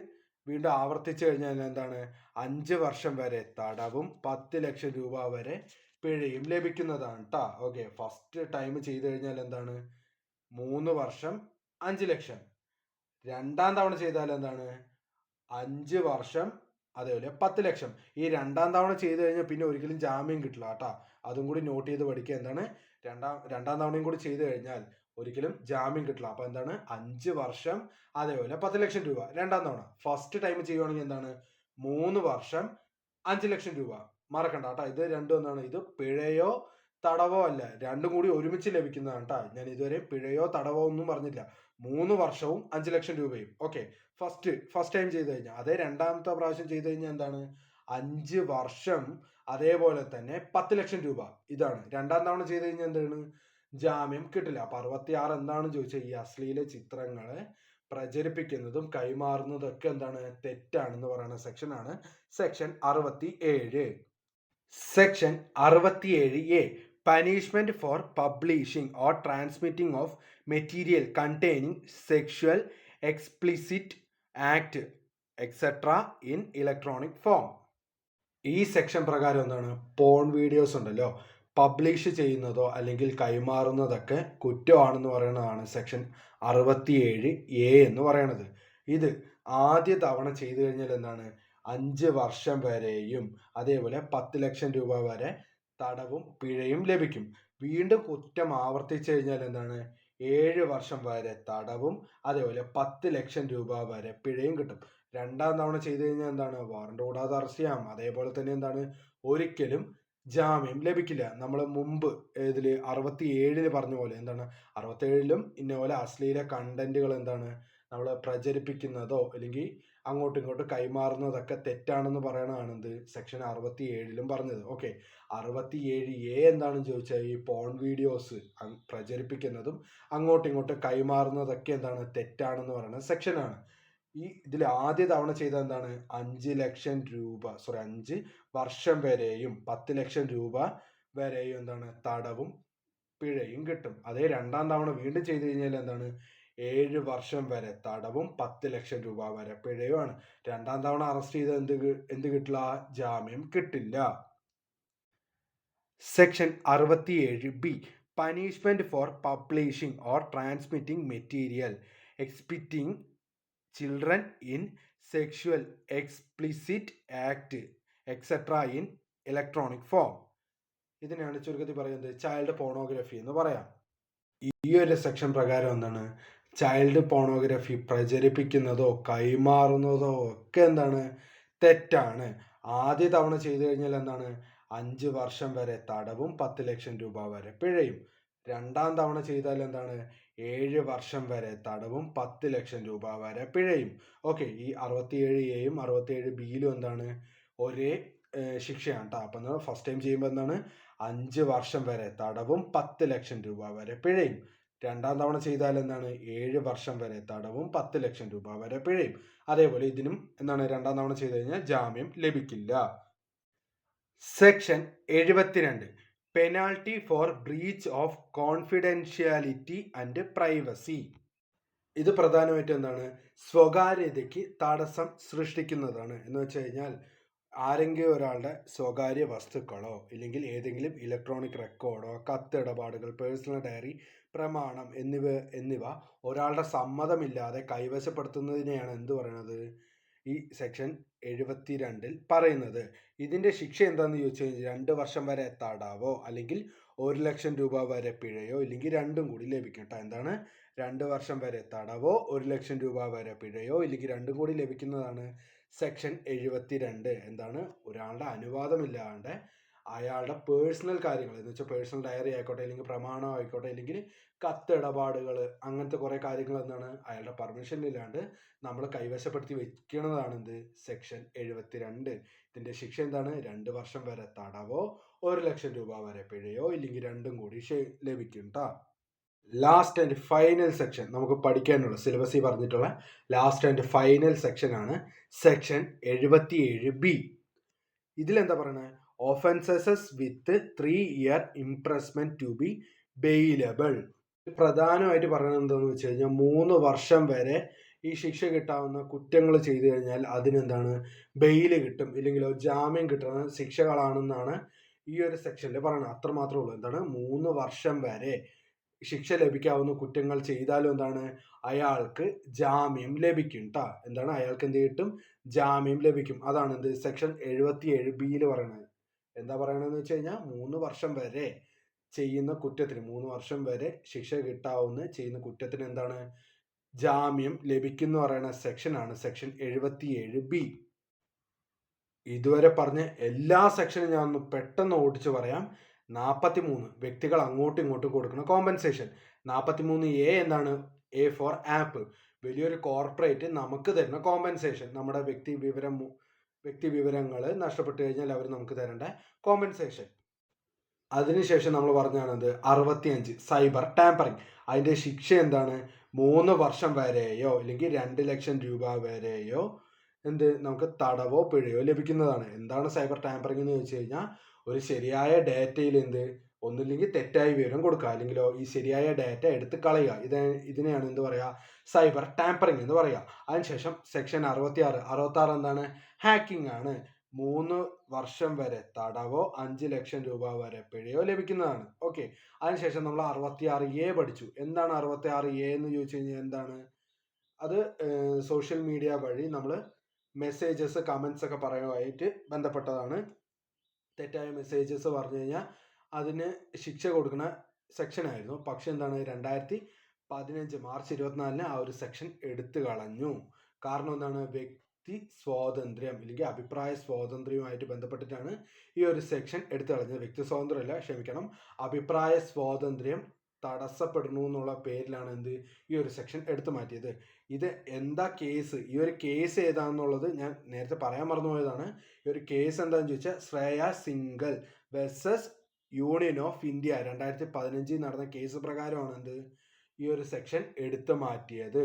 വീണ്ടും ആവർത്തിച്ചു കഴിഞ്ഞാൽ എന്താണ്? 5 വർഷം വരെ തടവും 10 ലക്ഷം രൂപ വരെ പിഴയും ലഭിക്കുന്നതാണ് ട്ടാ. ഓക്കെ, ഫസ്റ്റ് ടൈം ചെയ്തു കഴിഞ്ഞാൽ എന്താണ്? 3 വർഷം 5 ലക്ഷം. രണ്ടാം തവണ ചെയ്താൽ എന്താണ്? 5 വർഷം അതേപോലെ 10 ലക്ഷം. ഈ രണ്ടാം തവണ ചെയ്തു കഴിഞ്ഞാൽ പിന്നെ ഒരിക്കലും ജാമ്യം കിട്ടില്ല കേട്ടോ. അതും കൂടി നോട്ട് ചെയ്ത് പഠിക്കുക. എന്താണ്? രണ്ടാം തവണയും കൂടി ചെയ്തു കഴിഞ്ഞാൽ ഒരിക്കലും ജാമ്യം കിട്ടില്ല. അപ്പൊ എന്താണ്? 5 വർഷം അതേപോലെ 10 ലക്ഷം രൂപ രണ്ടാം തവണ. ഫസ്റ്റ് ടൈം ചെയ്യുവാണെങ്കിൽ എന്താണ്? 3 വർഷം 5 ലക്ഷം രൂപ. മറക്കണ്ട കേട്ടോ. ഇത് രണ്ടും എന്താണ്? ഇത് പിഴയോ തടവോ അല്ല, രണ്ടും കൂടി ഒരുമിച്ച് ലഭിക്കുന്നതാണ് കേട്ടോ. ഞാൻ ഇതുവരെ പിഴയോ തടവോ ഒന്നും പറഞ്ഞില്ല. 3 വർഷവും 5 ലക്ഷം രൂപയും. ഓക്കെ, ഫസ്റ്റ് ടൈം ചെയ്ത് കഴിഞ്ഞാൽ. അതേ രണ്ടാമത്തെ പ്രാവശ്യം ചെയ്ത് കഴിഞ്ഞാൽ എന്താണ്? 5 വർഷം അതേപോലെ തന്നെ 10 ലക്ഷം രൂപ. ഇതാണ്. രണ്ടാം തവണ ചെയ്ത് കഴിഞ്ഞാൽ എന്താണ്? ജാമ്യം കിട്ടില്ല. അപ്പൊ 66 എന്താണ് ചോദിച്ചാൽ ഈ അശ്ലീല ചിത്രങ്ങളെ പ്രചരിപ്പിക്കുന്നതും കൈമാറുന്നതും ഒക്കെ എന്താണ് തെറ്റാണെന്ന് പറയുന്ന സെക്ഷനാണ് section 67. Section 67A punishment for publishing or transmitting of material containing sexual explicit act etcetera in electronic form. ഈ സെക്ഷൻ പ്രകാരം എന്താണ് പോൺ വീഡിയോസ് ഉണ്ടല്ലോ പബ്ലിഷ് ചെയ്യുന്നതോ അല്ലെങ്കിൽ കൈമാറുന്നതൊക്കെ കുറ്റമാണെന്ന് പറയുന്നതാണ് സെക്ഷൻ 67A എന്ന് പറയുന്നത്. ഇത് ആദ്യ തവണ ചെയ്തു കഴിഞ്ഞാൽ എന്താണ് 5 വർഷം വരെയും അതേപോലെ 10 ലക്ഷം രൂപ വരെ തടവും പിഴയും ലഭിക്കും. വീണ്ടും കുറ്റം ആവർത്തിച്ചു കഴിഞ്ഞാൽ എന്താണ് 7 വർഷം വരെ തടവും അതേപോലെ 10 ലക്ഷം രൂപ വരെ പിഴയും കിട്ടും. രണ്ടാം തവണ ചെയ്തു കഴിഞ്ഞാൽ എന്താണ് വാറണ്ട് കൂടാതെ അറസ്റ്റ് ചെയ്യാം. അതേപോലെ തന്നെ എന്താണ് ഒരിക്കലും ജാമ്യം ലഭിക്കില്ല. നമ്മൾ മുമ്പ് ഇതിൽ 67 പറഞ്ഞ പോലെ എന്താണ് 67ലും ഇന്ന പോലെ അശ്ലീല കണ്ടന്റുകൾ എന്താണ് നമ്മൾ പ്രചരിപ്പിക്കുന്നതോ അല്ലെങ്കിൽ അങ്ങോട്ടും ഇങ്ങോട്ടും കൈമാറുന്നതൊക്കെ തെറ്റാണെന്ന് പറയണതാണ് എന്ത് സെക്ഷൻ 67ലും പറഞ്ഞത്. ഓക്കെ, 67A എന്താണെന്ന് ചോദിച്ചാൽ ഈ പോൺ വീഡിയോസ് പ്രചരിപ്പിക്കുന്നതും അങ്ങോട്ടും ഇങ്ങോട്ടും കൈമാറുന്നതൊക്കെ എന്താണ് തെറ്റാണെന്ന് പറയുന്ന സെക്ഷനാണ്. ഇതിൽ ആദ്യ തവണ ചെയ്ത എന്താണ് 5 ലക്ഷം രൂപ 5 വർഷം വരെയും 10 ലക്ഷം രൂപ വരെയും എന്താണ് തടവും പിഴയും കിട്ടും. അതേ രണ്ടാം തവണ വീണ്ടും ചെയ്തു കഴിഞ്ഞാൽ എന്താണ് 7 വർഷം വരെ തടവും 10 ലക്ഷം രൂപ വരെ പിഴയുമാണ്. രണ്ടാം തവണ അറസ്റ്റ് ചെയ്ത് എന്ത് കിട്ടില്ല? ജാമ്യം കിട്ടില്ല. Section 67B punishment for publishing or transmitting material exploiting children in sexual explicit act etcetera in electronic form. ഇതിനാണ് ചുരുക്കത്തിൽ പറയുന്നത് ചൈൽഡ് പോണോഗ്രഫി എന്ന് പറയാം. ഈ ഒരു സെക്ഷൻ പ്രകാരം എന്താണ് ചൈൽഡ് പോണോഗ്രഫി പ്രചരിപ്പിക്കുന്നതോ കൈമാറുന്നതോ ഒക്കെ എന്താണ് തെറ്റാണ്. ആദ്യ തവണ ചെയ്തു കഴിഞ്ഞാൽ എന്താണ് 5 വർഷം വരെ തടവും 10 ലക്ഷം രൂപ വരെ പിഴയും. രണ്ടാം തവണ ചെയ്താൽ എന്താണ് 7 വർഷം വരെ തടവും 10 ലക്ഷം രൂപ വരെ പിഴയും. ഓക്കെ, ഈ 67Aയും 67Bയിലും എന്താണ് ഒരേ ശിക്ഷയാണ് കേട്ടോ. അപ്പം ഫസ്റ്റ് ടൈം ചെയ്യുമ്പോൾ എന്താണ് 5 വർഷം വരെ തടവും 10 ലക്ഷം രൂപ വരെ പിഴയും. രണ്ടാം തവണ ചെയ്താൽ എന്താണ് 7 വർഷം വരെ തടവും 10 ലക്ഷം രൂപ വരെ പിഴയും. അതേപോലെ ഇതിനും എന്താണ് രണ്ടാം തവണ ചെയ്ത് കഴിഞ്ഞാൽ ജാമ്യം ലഭിക്കില്ല. Section 72 penalty for breach of confidentiality and privacy. ഇത് പ്രധാനമായിട്ടും എന്താണ് സ്വകാര്യതയ്ക്ക് തടസ്സം സൃഷ്ടിക്കുന്നതാണ്. എന്ന് വെച്ച് കഴിഞ്ഞാൽ ആരെങ്കിലും ഒരാളുടെ സ്വകാര്യ വസ്തുക്കളോ ഇല്ലെങ്കിൽ ഏതെങ്കിലും ഇലക്ട്രോണിക് റെക്കോർഡോ കത്തിടപാടുകൾ പേഴ്സണൽ ഡയറി പ്രമാണം എന്നിവ ഒരാളുടെ സമ്മതമില്ലാതെ കൈവശപ്പെടുത്തുന്നതിനെയാണ് എന്ത് പറയുന്നത് ഈ സെക്ഷൻ 72 പറയുന്നത്. ഇതിന്റെ ശിക്ഷ എന്താണെന്ന് ചോദിച്ചു കഴിഞ്ഞാൽ 2 വർഷം വരെ തടവോ അല്ലെങ്കിൽ 1 ലക്ഷം രൂപ വരെ പിഴയോ ഇല്ലെങ്കിൽ രണ്ടും കൂടി ലഭിക്കും കേട്ടോ. എന്താണ് 2 വർഷം വരെ തടവോ 1 ലക്ഷം രൂപ വരെ പിഴയോ ഇല്ലെങ്കിൽ രണ്ടും കൂടി ലഭിക്കുന്നതാണ് സെക്ഷൻ 72. എന്താണ് ഒരാളുടെ അനുവാദമില്ലാണ്ട് അയാളുടെ പേഴ്സണൽ കാര്യങ്ങൾ എന്ന് വെച്ചാൽ പേഴ്സണൽ ഡയറി ആയിക്കോട്ടെ അല്ലെങ്കിൽ പ്രമാണം ആയിക്കോട്ടെ അല്ലെങ്കിൽ കത്തിടപാടുകൾ അങ്ങനത്തെ കുറേ കാര്യങ്ങൾ എന്താണ് അയാളുടെ പെർമിഷൻ ഇല്ലാണ്ട് നമ്മൾ കൈവശപ്പെടുത്തി വെക്കുന്നതാണ് എന്ത് സെക്ഷൻ 72. ഇതിന്റെ ശിക്ഷ എന്താണ് 2 വർഷം വരെ തടവോ 1 ലക്ഷം രൂപ വരെ പിഴയോ ഇല്ലെങ്കിൽ രണ്ടും കൂടി ലഭിക്കും കേട്ടോ. ലാസ്റ്റ് ആൻഡ് ഫൈനൽ സെക്ഷൻ നമുക്ക് പഠിക്കാനുള്ള സിലബസിൽ പറഞ്ഞിട്ടുള്ള ലാസ്റ്റ് ആൻഡ് ഫൈനൽ സെക്ഷൻ ആണ് സെക്ഷൻ 77B. ഇതിലെന്താ പറയുന്നത് offences with 3 year imprisonment to be bailable. പ്രധാനമായിട്ട് പറയുന്നത് എന്താണെന്ന് വെച്ച് കഴിഞ്ഞാൽ 3 വർഷം വരെ ഈ ശിക്ഷ കിട്ടാവുന്ന കുറ്റങ്ങൾ ചെയ്തു കഴിഞ്ഞാൽ അതിനെന്താണ് ബെയില് കിട്ടും ഇല്ലെങ്കിലോ ജാമ്യം കിട്ടുന്ന ശിക്ഷകളാണെന്നാണ് ഈ ഒരു സെക്ഷനിൽ പറയുന്നത്. അത്ര മാത്രമേ ഉള്ളൂ. എന്താണ് 3 വർഷം വരെ ശിക്ഷ ലഭിക്കാവുന്ന കുറ്റങ്ങൾ ചെയ്താലും എന്താണ് അയാൾക്ക് ജാമ്യം ലഭിക്കും കേട്ടോ. എന്താണ് അയാൾക്ക് എന്ത് കിട്ടും ജാമ്യം ലഭിക്കും. അതാണ് എന്ത് സെക്ഷൻ 77Bയിൽ പറയുന്നത്. എന്താ പറയണെന്ന് വെച്ച് കഴിഞ്ഞാൽ 3 വർഷം വരെ ചെയ്യുന്ന കുറ്റത്തിന് 3 വർഷം വരെ ശിക്ഷ കിട്ടാവുന്ന ചെയ്യുന്ന കുറ്റത്തിന് എന്താണ് ജാമ്യം ലഭിക്കുന്ന പറയുന്ന സെക്ഷനാണ് സെക്ഷൻ 77B. ഇതുവരെ പറഞ്ഞ എല്ലാ സെക്ഷനും ഞാൻ ഒന്ന് പെട്ടെന്ന് ഓടിച്ചു പറയാം. 43 വ്യക്തികൾ അങ്ങോട്ടും ഇങ്ങോട്ടും കൊടുക്കുന്ന കോമ്പൻസേഷൻ. 43A എന്താണ് എ ഫോർ ആപ്പ് വലിയൊരു കോർപ്പറേറ്റ് നമുക്ക് തരുന്ന കോമ്പൻസേഷൻ. നമ്മുടെ വ്യക്തി വിവരങ്ങൾ നഷ്ടപ്പെട്ടു കഴിഞ്ഞാൽ അവർ നമുക്ക് തരേണ്ട കോമ്പൻസേഷൻ. അതിനുശേഷം നമ്മൾ പറഞ്ഞാണത് 65 സൈബർ ടാമ്പറിങ്. അതിൻ്റെ ശിക്ഷ എന്താണ് 3 വർഷം വരെയോ അല്ലെങ്കിൽ 2 ലക്ഷം രൂപ വരെയോ നമുക്ക് തടവോ പിഴയോ ലഭിക്കുന്നതാണ്. എന്താണ് സൈബർ ടാമ്പറിംഗ് എന്ന് ചോദിച്ചു കഴിഞ്ഞാൽ ഒരു ശരിയായ ഡാറ്റയിൽ ഒന്നില്ലെങ്കിൽ തെറ്റായ വിവരം കൊടുക്കുക, അല്ലെങ്കിലോ ഈ ശരിയായ ഡാറ്റ എടുത്ത് കളയുക. ഇതിനെയാണ് എന്ത് പറയുക? സൈബർ ടാമ്പറിംഗ് എന്ന് പറയുക. അതിനുശേഷം സെക്ഷൻ 66 എന്താണ്? ഹാക്കിംഗ് ആണ്. 3 വർഷം വരെ തടവോ 5 ലക്ഷം രൂപ വരെ പിഴയോ ലഭിക്കുന്നതാണ്. ഓക്കെ, അതിനുശേഷം നമ്മൾ 66A പഠിച്ചു. എന്താണ് 66A എന്ന് ചോദിച്ചു കഴിഞ്ഞാൽ എന്താണ്? അത് സോഷ്യൽ മീഡിയ വഴി നമ്മൾ മെസ്സേജസ്, കമൻസ് ഒക്കെ പറയുവായിട്ട് ബന്ധപ്പെട്ടതാണ്. തെറ്റായ മെസ്സേജസ് പറഞ്ഞു കഴിഞ്ഞാൽ അതിന് ശിക്ഷ കൊടുക്കുന്ന സെക്ഷൻ ആയിരുന്നു. പക്ഷെ എന്താണ്, 2015 മാർച്ച് 24 ആ ഒരു സെക്ഷൻ എടുത്തു കളഞ്ഞു. കാരണം എന്താണ്? വ്യക്തി സ്വാതന്ത്ര്യം അല്ലെങ്കിൽ അഭിപ്രായ സ്വാതന്ത്ര്യവുമായിട്ട് ബന്ധപ്പെട്ടിട്ടാണ് ഈ ഒരു സെക്ഷൻ എടുത്തു കളഞ്ഞത്. വ്യക്തി സ്വാതന്ത്ര്യമല്ല, ക്ഷമിക്കണം, അഭിപ്രായ സ്വാതന്ത്ര്യം തടസ്സപ്പെടുന്നു എന്നുള്ള പേരിലാണ് ഈ ഒരു സെക്ഷൻ എടുത്തു മാറ്റിയത്. ഇത് എന്താ കേസ്? ഈ ഒരു കേസ് ഏതാണെന്നുള്ളത് ഞാൻ നേരത്തെ പറയാൻ മറന്നുപോയതാണ്. ഈ ഒരു കേസ് എന്താണെന്ന് ചോദിച്ചാൽ Shreya Singhal versus union of India 2015 നടന്ന കേസ് പ്രകാരമാണ് ഈ ഒരു സെക്ഷൻ എടുത്തു മാറ്റിയത്.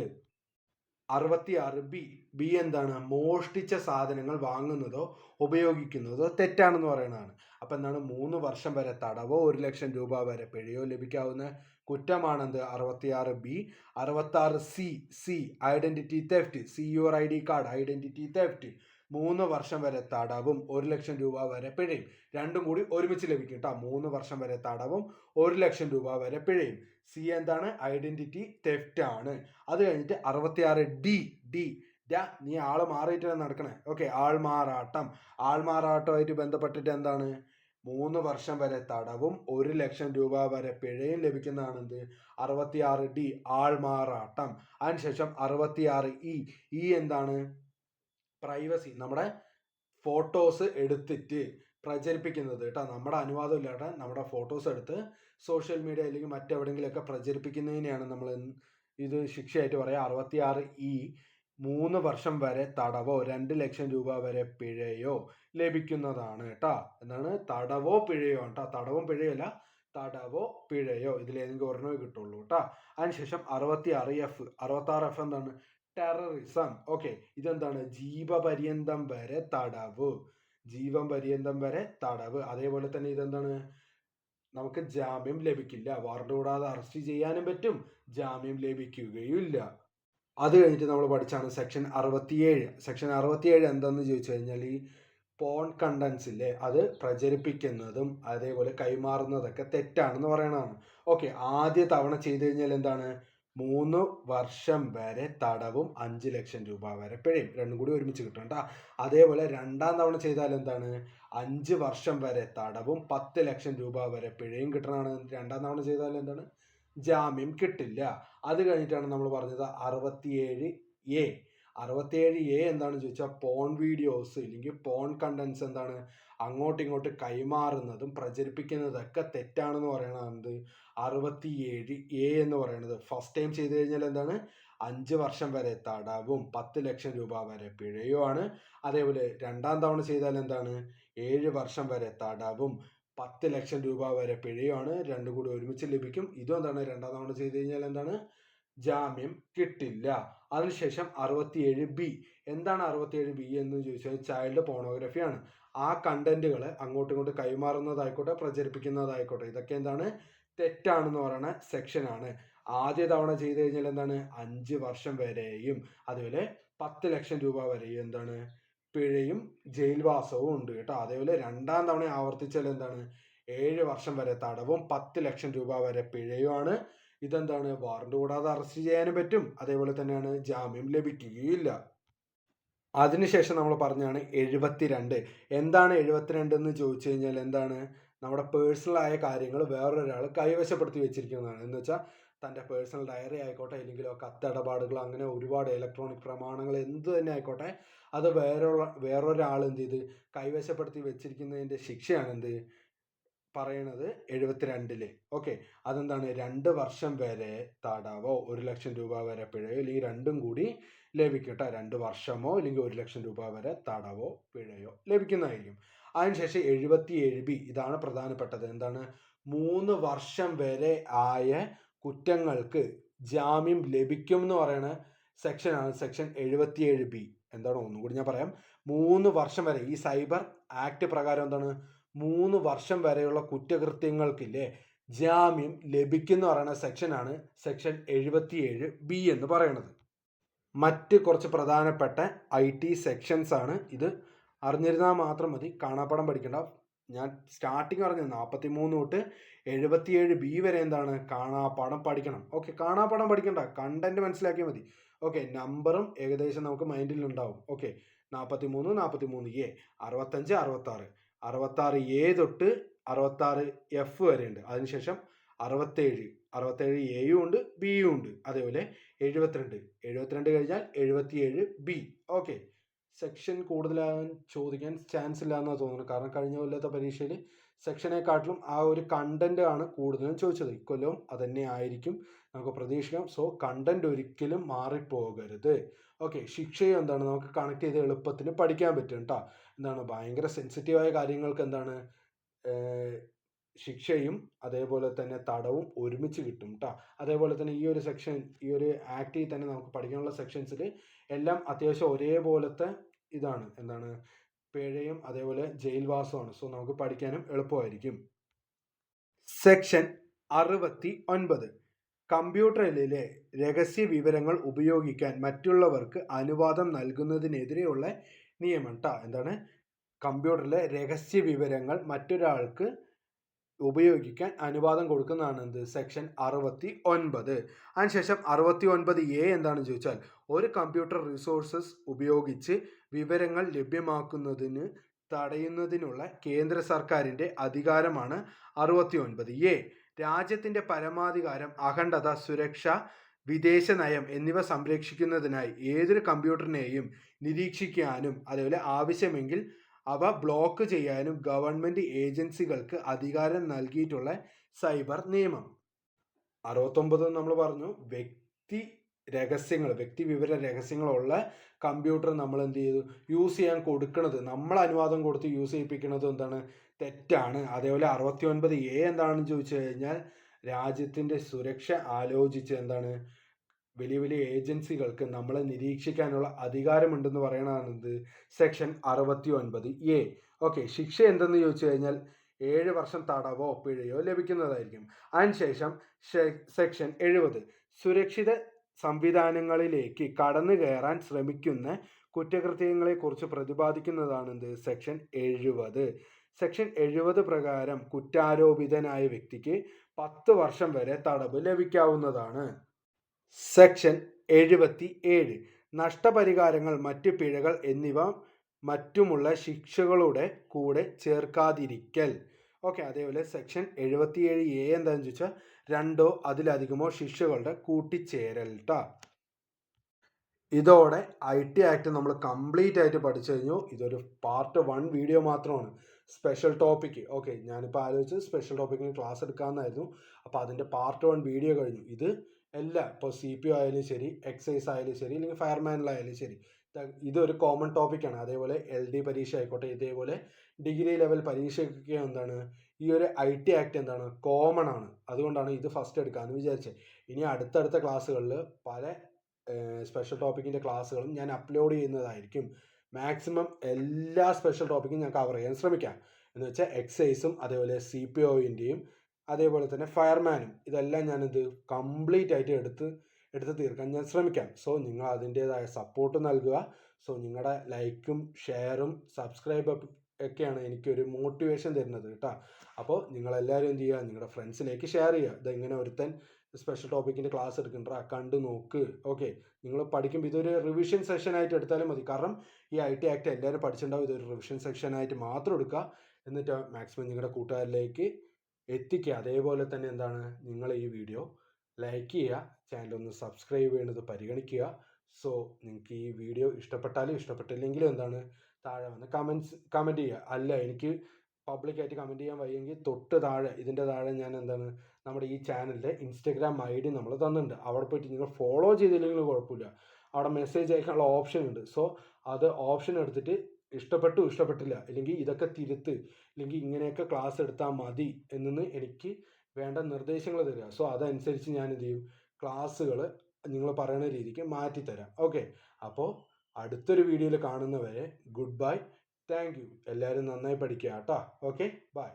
66B എന്താണ്? മോഷ്ടിച്ച സാധനങ്ങൾ വാങ്ങുന്നതോ ഉപയോഗിക്കുന്നതോ തെറ്റാണെന്ന് പറയുന്നതാണ്. അപ്പൊ എന്താണ്? 3 വർഷം വരെ തടവോ 1 ലക്ഷം രൂപ വരെ പിഴയോ ലഭിക്കാവുന്ന കുറ്റമാണെന്ത്? 66B. 66C identity theft, your ID card identity theft, 3 വർഷം വരെ തടവും 1 ലക്ഷം രൂപ വരെ പിഴയും. രണ്ടും കൂടി ഒരുമിച്ച് ലഭിക്കും കേട്ടോ. 3 വർഷം വരെ തടവും 1 ലക്ഷം രൂപ വരെ പിഴയും. സി എന്താണ്? ഐഡന്റിറ്റി തെഫ്റ്റ് ആണ്. അത് കഴിഞ്ഞിട്ട് 66D. നീ ആള് മാറിയിട്ടാണ് നടക്കണേ. ഓക്കെ, ആൾമാറാട്ടമായിട്ട് ബന്ധപ്പെട്ടിട്ട് എന്താണ്? 3 വർഷം വരെ തടവും 1 ലക്ഷം രൂപ വരെ പിഴയും ലഭിക്കുന്നതാണ് 66D, ആൾമാറാട്ടം. അതിനുശേഷം 66E എന്താണ്? പ്രൈവസി, നമ്മുടെ ഫോട്ടോസ് എടുത്തിട്ട് പ്രചരിപ്പിക്കുന്നത് കേട്ടോ. നമ്മുടെ അനുവാദം ഇല്ലാതെ നമ്മുടെ ഫോട്ടോസ് എടുത്ത് സോഷ്യൽ മീഡിയ അല്ലെങ്കിൽ മറ്റെവിടെയെങ്കിലുമൊക്കെ പ്രചരിപ്പിക്കുന്നതിനെയാണ് നമ്മൾ ഇത് ശിക്ഷയായിട്ട് പറയുക. 66E 3 വർഷം വരെ തടവോ 2 ലക്ഷം രൂപ വരെ പിഴയോ ലഭിക്കുന്നതാണ് കേട്ടോ. എന്താണ്? തടവോ പിഴയോ കേട്ടോ. തടവും പിഴയല്ല, തടവോ പിഴയോ, ഇതിലേതെങ്കിലും ഒരെണ്ണമേ കിട്ടുള്ളൂ കേട്ടോ. അതിനുശേഷം 66F എന്താണ്? ടെററിസം. ഓക്കെ, ഇതെന്താണ്? ജീവപര്യന്തം വരെ തടവ്. അതേപോലെ തന്നെ ഇതെന്താണ്? നമുക്ക് ജാമ്യം ലഭിക്കില്ല. വാറണ്ട് കൂടാതെ അറസ്റ്റ് ചെയ്യാനും പറ്റും, ജാമ്യം ലഭിക്കുകയില്ല. അത് കഴിഞ്ഞിട്ട് നമ്മൾ പഠിച്ചാണ് സെക്ഷൻ 67. സെക്ഷൻ 67 എന്താണെന്ന് ചോദിച്ചു കഴിഞ്ഞാൽ ഈ പോൺ കണ്ടൻസ് ഇല്ലേ, അത് പ്രചരിപ്പിക്കുന്നതും അതേപോലെ കൈമാറുന്നതൊക്കെ തെറ്റാണെന്ന് പറയണതാണ്. ഓക്കെ, ആദ്യ തവണ ചെയ്തു കഴിഞ്ഞാൽ എന്താണ്? 3 വർഷം വരെ തടവും 5 ലക്ഷം രൂപ വരെ പിഴയും. രണ്ടും കൂടി ഒരുമിച്ച് കിട്ടും കേട്ടോ. അതേപോലെ രണ്ടാം തവണ ചെയ്താൽ എന്താണ്? 5 വർഷം വരെ തടവും 10 ലക്ഷം രൂപ വരെ പിഴയും കിട്ടണതാണ്. രണ്ടാം തവണ ചെയ്താൽ എന്താണ്? ജാമ്യം കിട്ടില്ല. അത് കഴിഞ്ഞിട്ടാണ് നമ്മൾ പറഞ്ഞത് 67A. 67A എന്താണെന്ന് ചോദിച്ചാൽ പോൺ വീഡിയോസ് അല്ലെങ്കിൽ പോൺ കണ്ടൻസ് എന്താണ്? അങ്ങോട്ടും ഇങ്ങോട്ടും കൈമാറുന്നതും പ്രചരിപ്പിക്കുന്നതൊക്കെ തെറ്റാണെന്ന് പറയണത് 67A എന്ന് പറയുന്നത്. ഫസ്റ്റ് ടൈം ചെയ്തു കഴിഞ്ഞാൽ എന്താണ്? 5 വർഷം വരെ തടവും 10 ലക്ഷം രൂപ വരെ പിഴയുമാണ്. അതേപോലെ രണ്ടാം തവണ ചെയ്താൽ എന്താണ്? 7 വർഷം വരെ തടവും 10 ലക്ഷം രൂപ വരെ പിഴയുമാണ്. രണ്ടും കൂടി ഒരുമിച്ച് ലഭിക്കും. ഇതും എന്താണ്? രണ്ടാം തവണ ചെയ്ത് കഴിഞ്ഞാൽ എന്താണ്? ജാമ്യം കിട്ടില്ല. അതിനുശേഷം 67B. എന്താണ് 67B എന്ന് ചോദിച്ചാൽ ചൈൽഡ് പോണോഗ്രഫിയാണ്. ആ കണ്ടന്റുകൾ അങ്ങോട്ടും ഇങ്ങോട്ടും കൈമാറുന്നതായിക്കോട്ടെ പ്രചരിപ്പിക്കുന്നതായിക്കോട്ടെ ഇതൊക്കെ എന്താണ്? തെറ്റാണെന്ന് പറയുന്ന സെക്ഷനാണ്. ആദ്യ തവണ ചെയ്ത് കഴിഞ്ഞാൽ എന്താണ്? 5 വർഷം വരെയും അതുപോലെ 10 ലക്ഷം രൂപ വരെയും എന്താണ്? പിഴയും ജയിൽവാസവും ഉണ്ട് കേട്ടോ. അതേപോലെ രണ്ടാം തവണ ആവർത്തിച്ചാൽ എന്താണ്? 7 വർഷം വരെ തടവും 10 ലക്ഷം രൂപ വരെ പിഴയുമാണ്. ഇതെന്താണ്? വാറണ്ട് കൂടാതെ അറസ്റ്റ് ചെയ്യാനും പറ്റും, അതേപോലെ തന്നെയാണ് ജാമ്യം ലഭിക്കുകയില്ല. അതിനുശേഷം നമ്മൾ പറഞ്ഞാണ് 72. എന്താണ് 72 എന്ന് ചോദിച്ചു കഴിഞ്ഞാൽ എന്താണ്? നമ്മുടെ പേഴ്സണലായ കാര്യങ്ങൾ വേറൊരാൾ കൈവശപ്പെടുത്തി വെച്ചിരിക്കുന്നതാണ്. എന്ന് വെച്ചാൽ തൻ്റെ പേഴ്സണൽ ഡയറി ആയിക്കോട്ടെ ഇല്ലെങ്കിലോ കത്തിടപാടുകൾ അങ്ങനെ ഒരുപാട് ഇലക്ട്രോണിക് പ്രമാണങ്ങൾ എന്ത് തന്നെ ആയിക്കോട്ടെ അത് വേറൊരാൾ കൈവശപ്പെടുത്തി വെച്ചിരിക്കുന്നതിൻ്റെ ശിക്ഷയാണ് പറയണത് 72. ഓക്കെ, അതെന്താണ്? 2 വർഷം വരെ തടവോ 1 ലക്ഷം രൂപ വരെ പിഴയോ അല്ലെങ്കിൽ രണ്ടും കൂടി ലഭിക്കും കേട്ടോ. 2 വർഷമോ അല്ലെങ്കിൽ 1 ലക്ഷം രൂപ വരെ തടവോ പിഴയോ ലഭിക്കുന്നതായിരിക്കും. അതിനുശേഷം 77B. ഇതാണ് പ്രധാനപ്പെട്ടത്. എന്താണ്? 3 വർഷം വരെ ആയ കുറ്റങ്ങൾക്ക് ജാമ്യം ലഭിക്കും എന്ന് പറയുന്ന സെക്ഷനാണ് സെക്ഷൻ 77B. എന്താണ് ഒന്നും കൂടി ഞാൻ പറയാം. 3 വർഷം വരെ ഈ സൈബർ ആക്ട് പ്രകാരം എന്താണ് 3 വർഷം വരെയുള്ള കുറ്റകൃത്യങ്ങൾക്കില്ലേ ജാമ്യം ലഭിക്കുന്ന പറയുന്ന സെക്ഷനാണ് സെക്ഷൻ 77B എന്ന് പറയുന്നത്. മറ്റ് കുറച്ച് പ്രധാനപ്പെട്ട IT സെക്ഷൻസ് ആണ് ഇത്. അറിഞ്ഞിരുന്നാൽ മാത്രം മതി, കാണാപ്പാഠം പഠിക്കേണ്ട. ഞാൻ സ്റ്റാർട്ടിങ് പറഞ്ഞത് 43 തൊട്ട് 77B വരെ എന്താണ് കാണാപ്പാഠം പഠിക്കണം. ഓക്കെ, കാണാപ്പാഠം പഠിക്കണ്ട, കണ്ടന്റ് മനസ്സിലാക്കിയാൽ മതി. ഓക്കെ, നമ്പറും ഏകദേശം നമുക്ക് മൈൻഡിൽ ഉണ്ടാവും. ഓക്കെ, 43, 43A, 65, 66, 66A തൊട്ട് 66F വരെ ഉണ്ട്. അതിനുശേഷം 67, 67Aയും ഉണ്ട്, Bയും ഉണ്ട്. അതേപോലെ 72 കഴിഞ്ഞാൽ 77B. ഓക്കെ, സെക്ഷൻ കൂടുതലാകാൻ ചോദിക്കാൻ ചാൻസ് ഇല്ല എന്നാണ് തോന്നുന്നത്. കാരണം കഴിഞ്ഞ കൊല്ലത്തെ പരീക്ഷയിൽ സെക്ഷനെക്കാട്ടിലും ആ ഒരു കണ്ടന്റ് ആണ് കൂടുതലും ചോദിച്ചത്. ഇക്കൊല്ലവും അതന്നെ ആയിരിക്കും നമുക്ക് പ്രതീക്ഷിക്കാം. സോ കണ്ടന്റ് ഒരിക്കലും മാറിപ്പോകരുത്. ഓക്കെ, ശിക്ഷയും എന്താണ് നമുക്ക് കണക്ട് ചെയ്ത് എളുപ്പത്തിന് പഠിക്കാൻ പറ്റും കേട്ടോ. എന്താണ് ഭയങ്കര സെൻസിറ്റീവായ കാര്യങ്ങൾക്ക് എന്താണ് ശിക്ഷയും അതേപോലെ തന്നെ തടവും ഒരുമിച്ച് കിട്ടും കേട്ടോ. അതേപോലെ തന്നെ ഈ ഒരു സെക്ഷൻ, ഈ ഒരു ആക്ടിൽ തന്നെ നമുക്ക് പഠിക്കാനുള്ള സെക്ഷൻസിൽ എല്ലാം അത്യാവശ്യം ഒരേപോലത്തെ ഇതാണ്, എന്താണ് പിഴയും അതേപോലെ ജയിൽവാസമാണ്. സോ നമുക്ക് പഠിക്കാനും എളുപ്പമായിരിക്കും. സെക്ഷൻ 69 കമ്പ്യൂട്ടറിലെ രഹസ്യ വിവരങ്ങൾ ഉപയോഗിക്കാൻ മറ്റുള്ളവർക്ക് അനുവാദം നൽകുന്നതിനെതിരെയുള്ള നിയമം കേട്ടോ. എന്താണ് കമ്പ്യൂട്ടറിലെ രഹസ്യ വിവരങ്ങൾ മറ്റൊരാൾക്ക് ഉപയോഗിക്കാൻ അനുവാദം കൊടുക്കുന്നതാണ് എന്ത് സെക്ഷൻ 69. അതിനുശേഷം 69A എന്താണെന്ന് ചോദിച്ചാൽ ഒരു കമ്പ്യൂട്ടർ റിസോഴ്സസ് ഉപയോഗിച്ച് വിവരങ്ങൾ ലഭ്യമാക്കുന്നതിന് തടയുന്നതിനുള്ള കേന്ദ്ര സർക്കാരിൻ്റെ അധികാരമാണ് 69A. രാജ്യത്തിൻ്റെ പരമാധികാരം, അഖണ്ഡത, സുരക്ഷ, വിദേശ നയം എന്നിവ സംരക്ഷിക്കുന്നതിനായി ഏതൊരു കമ്പ്യൂട്ടറിനെയും നിരീക്ഷിക്കാനും അതേപോലെ ആവശ്യമെങ്കിൽ അവ ബ്ലോക്ക് ചെയ്യാനും ഗവൺമെൻറ് ഏജൻസികൾക്ക് അധികാരം നൽകിയിട്ടുള്ള സൈബർ നിയമം. 69 നമ്മൾ പറഞ്ഞു വ്യക്തി വിവര രഹസ്യങ്ങളുള്ള കമ്പ്യൂട്ടർ നമ്മൾ എന്ത് ചെയ്തു യൂസ് ചെയ്യാൻ കൊടുക്കുന്നത്, നമ്മൾ അനുവാദം കൊടുത്ത് യൂസ് ചെയ്യിപ്പിക്കുന്നത് എന്താണ് തെറ്റാണ്. അതേപോലെ 69A എന്താണെന്ന് ചോദിച്ചു കഴിഞ്ഞാൽ രാജ്യത്തിൻ്റെ സുരക്ഷ ആലോചിച്ച് എന്താണ് വലിയ വലിയ ഏജൻസികൾക്ക് നമ്മളെ നിരീക്ഷിക്കാനുള്ള അധികാരമുണ്ടെന്ന് പറയണത് സെക്ഷൻ 69A. ഓക്കെ, ശിക്ഷ എന്തെന്ന് ചോദിച്ചു കഴിഞ്ഞാൽ 7 വർഷം തടവോ പിഴയോ ലഭിക്കുന്നതായിരിക്കും. അതിനുശേഷം സെക്ഷൻ 70 സുരക്ഷിത സംവിധാനങ്ങളിലേക്ക് കടന്നു കയറാൻ ശ്രമിക്കുന്ന കുറ്റകൃത്യങ്ങളെക്കുറിച്ച് പ്രതിപാദിക്കുന്നതാണെന്ത് സെക്ഷൻ 70. സെക്ഷൻ 70 പ്രകാരം കുറ്റാരോപിതനായ വ്യക്തിക്ക് 10 വർഷം വരെ തടവ് ലഭിക്കാവുന്നതാണ്. സെക്ഷൻ 77 നഷ്ടപരിഹാരങ്ങൾ, മറ്റ് പിഴകൾ എന്നിവ മറ്റുമുള്ള ശിക്ഷകളുടെ കൂടെ ചേർക്കാതിരിക്കൽ. ഓക്കെ, അതേപോലെ സെക്ഷൻ 77A എന്താണെന്ന് ചോദിച്ചാൽ 2 അതിലധികമോ ശിക്ഷകളുടെ കൂട്ടിച്ചേരൽ ട്ടാ. ഇതോടെ IT ആക്ട് നമ്മൾ കംപ്ലീറ്റ് ആയിട്ട് പഠിച്ചു കഴിഞ്ഞു. ഇതൊരു പാർട്ട് 1 വീഡിയോ മാത്രമാണ്, സ്പെഷ്യൽ ടോപ്പിക്ക്. ഓക്കെ, ഞാനിപ്പോൾ ആലോചിച്ച് സ്പെഷ്യൽ ടോപ്പിക്കിന് ക്ലാസ് എടുക്കാമെന്നായിരുന്നു. അപ്പോൾ അതിൻ്റെ പാർട്ട് 1 വീഡിയോ കഴിഞ്ഞു. ഇത് എല്ലാം ഇപ്പോൾ CPO ആയാലും ശരി, എക്സൈസ് ആയാലും ശരി, അല്ലെങ്കിൽ ഫയർമാനിലായാലും ശരി, ഇതൊരു കോമൺ ടോപ്പിക്കാണ്. അതേപോലെ LD പരീക്ഷ ആയിക്കോട്ടെ, ഇതേപോലെ ഡിഗ്രി ലെവൽ പരീക്ഷയ്ക്കൊക്കെ എന്താണ് ഈ ഒരു IT ആക്ട് എന്താണ് കോമൺ ആണ്. അതുകൊണ്ടാണ് ഇത് ഫസ്റ്റ് എടുക്കാമെന്ന് വിചാരിച്ചത്. ഇനി അടുത്തടുത്ത ക്ലാസ്സുകളിൽ പല സ്പെഷ്യൽ ടോപ്പിക്കിൻ്റെ ക്ലാസ്സുകളും ഞാൻ അപ്ലോഡ് ചെയ്യുന്നതായിരിക്കും. മാക്സിമം എല്ലാ സ്പെഷ്യൽ ടോപ്പിക്കും ഞാൻ കവർ ചെയ്യാൻ ശ്രമിക്കാം. എന്ന് വെച്ചാൽ എക്സൈസും അതേപോലെ CPOൻ്റെയും അതേപോലെ തന്നെ ഫയർമാനും ഇതെല്ലാം ഞാനിത് കംപ്ലീറ്റ് ആയിട്ട് എടുത്ത് തീർക്കാൻ ഞാൻ ശ്രമിക്കാം. സോ നിങ്ങൾ അതിൻ്റേതായ സപ്പോർട്ട് നൽകുക. സോ നിങ്ങളുടെ ലൈക്കും ഷെയറും സബ്സ്ക്രൈബ് ഒക്കെയാണ് എനിക്കൊരു മോട്ടിവേഷൻ തരുന്നത് കേട്ടോ. അപ്പോൾ നിങ്ങളെല്ലാവരും എന്ത് ചെയ്യുക, നിങ്ങളുടെ ഫ്രണ്ട്സിലേക്ക് ഷെയർ ചെയ്യുക. ഇതെങ്ങനെ ഒരുത്തൻ സ്പെഷ്യൽ ടോപ്പിക്കിൻ്റെ ക്ലാസ് എടുക്കണ്ട, കണ്ട് നോക്ക്. ഓക്കെ, നിങ്ങൾ പഠിക്കുമ്പോൾ ഇതൊരു റിവിഷൻ സെഷനായിട്ട് എടുത്താലും മതി. കാരണം ഈ IT ആക്ട് എല്ലാവരും പഠിച്ചിട്ടുണ്ടാവും. ഇതൊരു റിവിഷൻ സെക്ഷനായിട്ട് മാത്രം എടുക്കുക. എന്നിട്ട് മാക്സിമം നിങ്ങളുടെ കൂട്ടുകാരിലേക്ക് എത്തിക്കുക. അതേപോലെ തന്നെ എന്താണ് നിങ്ങൾ ഈ വീഡിയോ ലൈക്ക് ചെയ്യുക, ചാനലൊന്ന് സബ്സ്ക്രൈബ് ചെയ്യുന്നത് പരിഗണിക്കുക. സോ നിങ്ങൾക്ക് ഈ വീഡിയോ ഇഷ്ടപ്പെട്ടാലും ഇഷ്ടപ്പെട്ടില്ലെങ്കിലും എന്താണ് താഴെ വന്ന് കമൻറ്റ് ചെയ്യുക. അല്ല എനിക്ക് പബ്ലിക്കായിട്ട് കമൻറ്റ് ചെയ്യാൻ വയ്യെങ്കിൽ തൊട്ട് താഴെ ഇതിൻ്റെ താഴെ ഞാൻ എന്താണ് നമ്മുടെ ഈ ചാനലിൻ്റെ Instagram ID നമ്മൾ തന്നിട്ടുണ്ട്. അവിടെ പോയിട്ട് നിങ്ങൾ ഫോളോ ചെയ്തില്ലെങ്കിലും കുഴപ്പമില്ല, അവിടെ മെസ്സേജ് അയക്കാനുള്ള ഓപ്ഷൻ ഉണ്ട്. സോ അത് ഓപ്ഷൻ എടുത്തിട്ട് ഇഷ്ടപ്പെട്ടില്ല, അല്ലെങ്കിൽ ഇതൊക്കെ തിരുത്ത്, അല്ലെങ്കിൽ ഇങ്ങനെയൊക്കെ ക്ലാസ് എടുത്താൽ മതി എന്ന് എനിക്ക് വേണ്ട നിർദ്ദേശങ്ങൾ തരിക. സോ അതനുസരിച്ച് ഞാൻ എന്ത് ചെയ്യും, ക്ലാസ്സുകൾ നിങ്ങൾ പറയുന്ന രീതിക്ക് മാറ്റിത്തരാം. ഓക്കെ, അപ്പോൾ അടുത്തൊരു വീഡിയോയിൽ കാണുന്നവരെ ഗുഡ് ബൈ. Thank you. എല്ലാവരും നന്നായി പഠിക്കുക കേട്ടോ. Okay, by.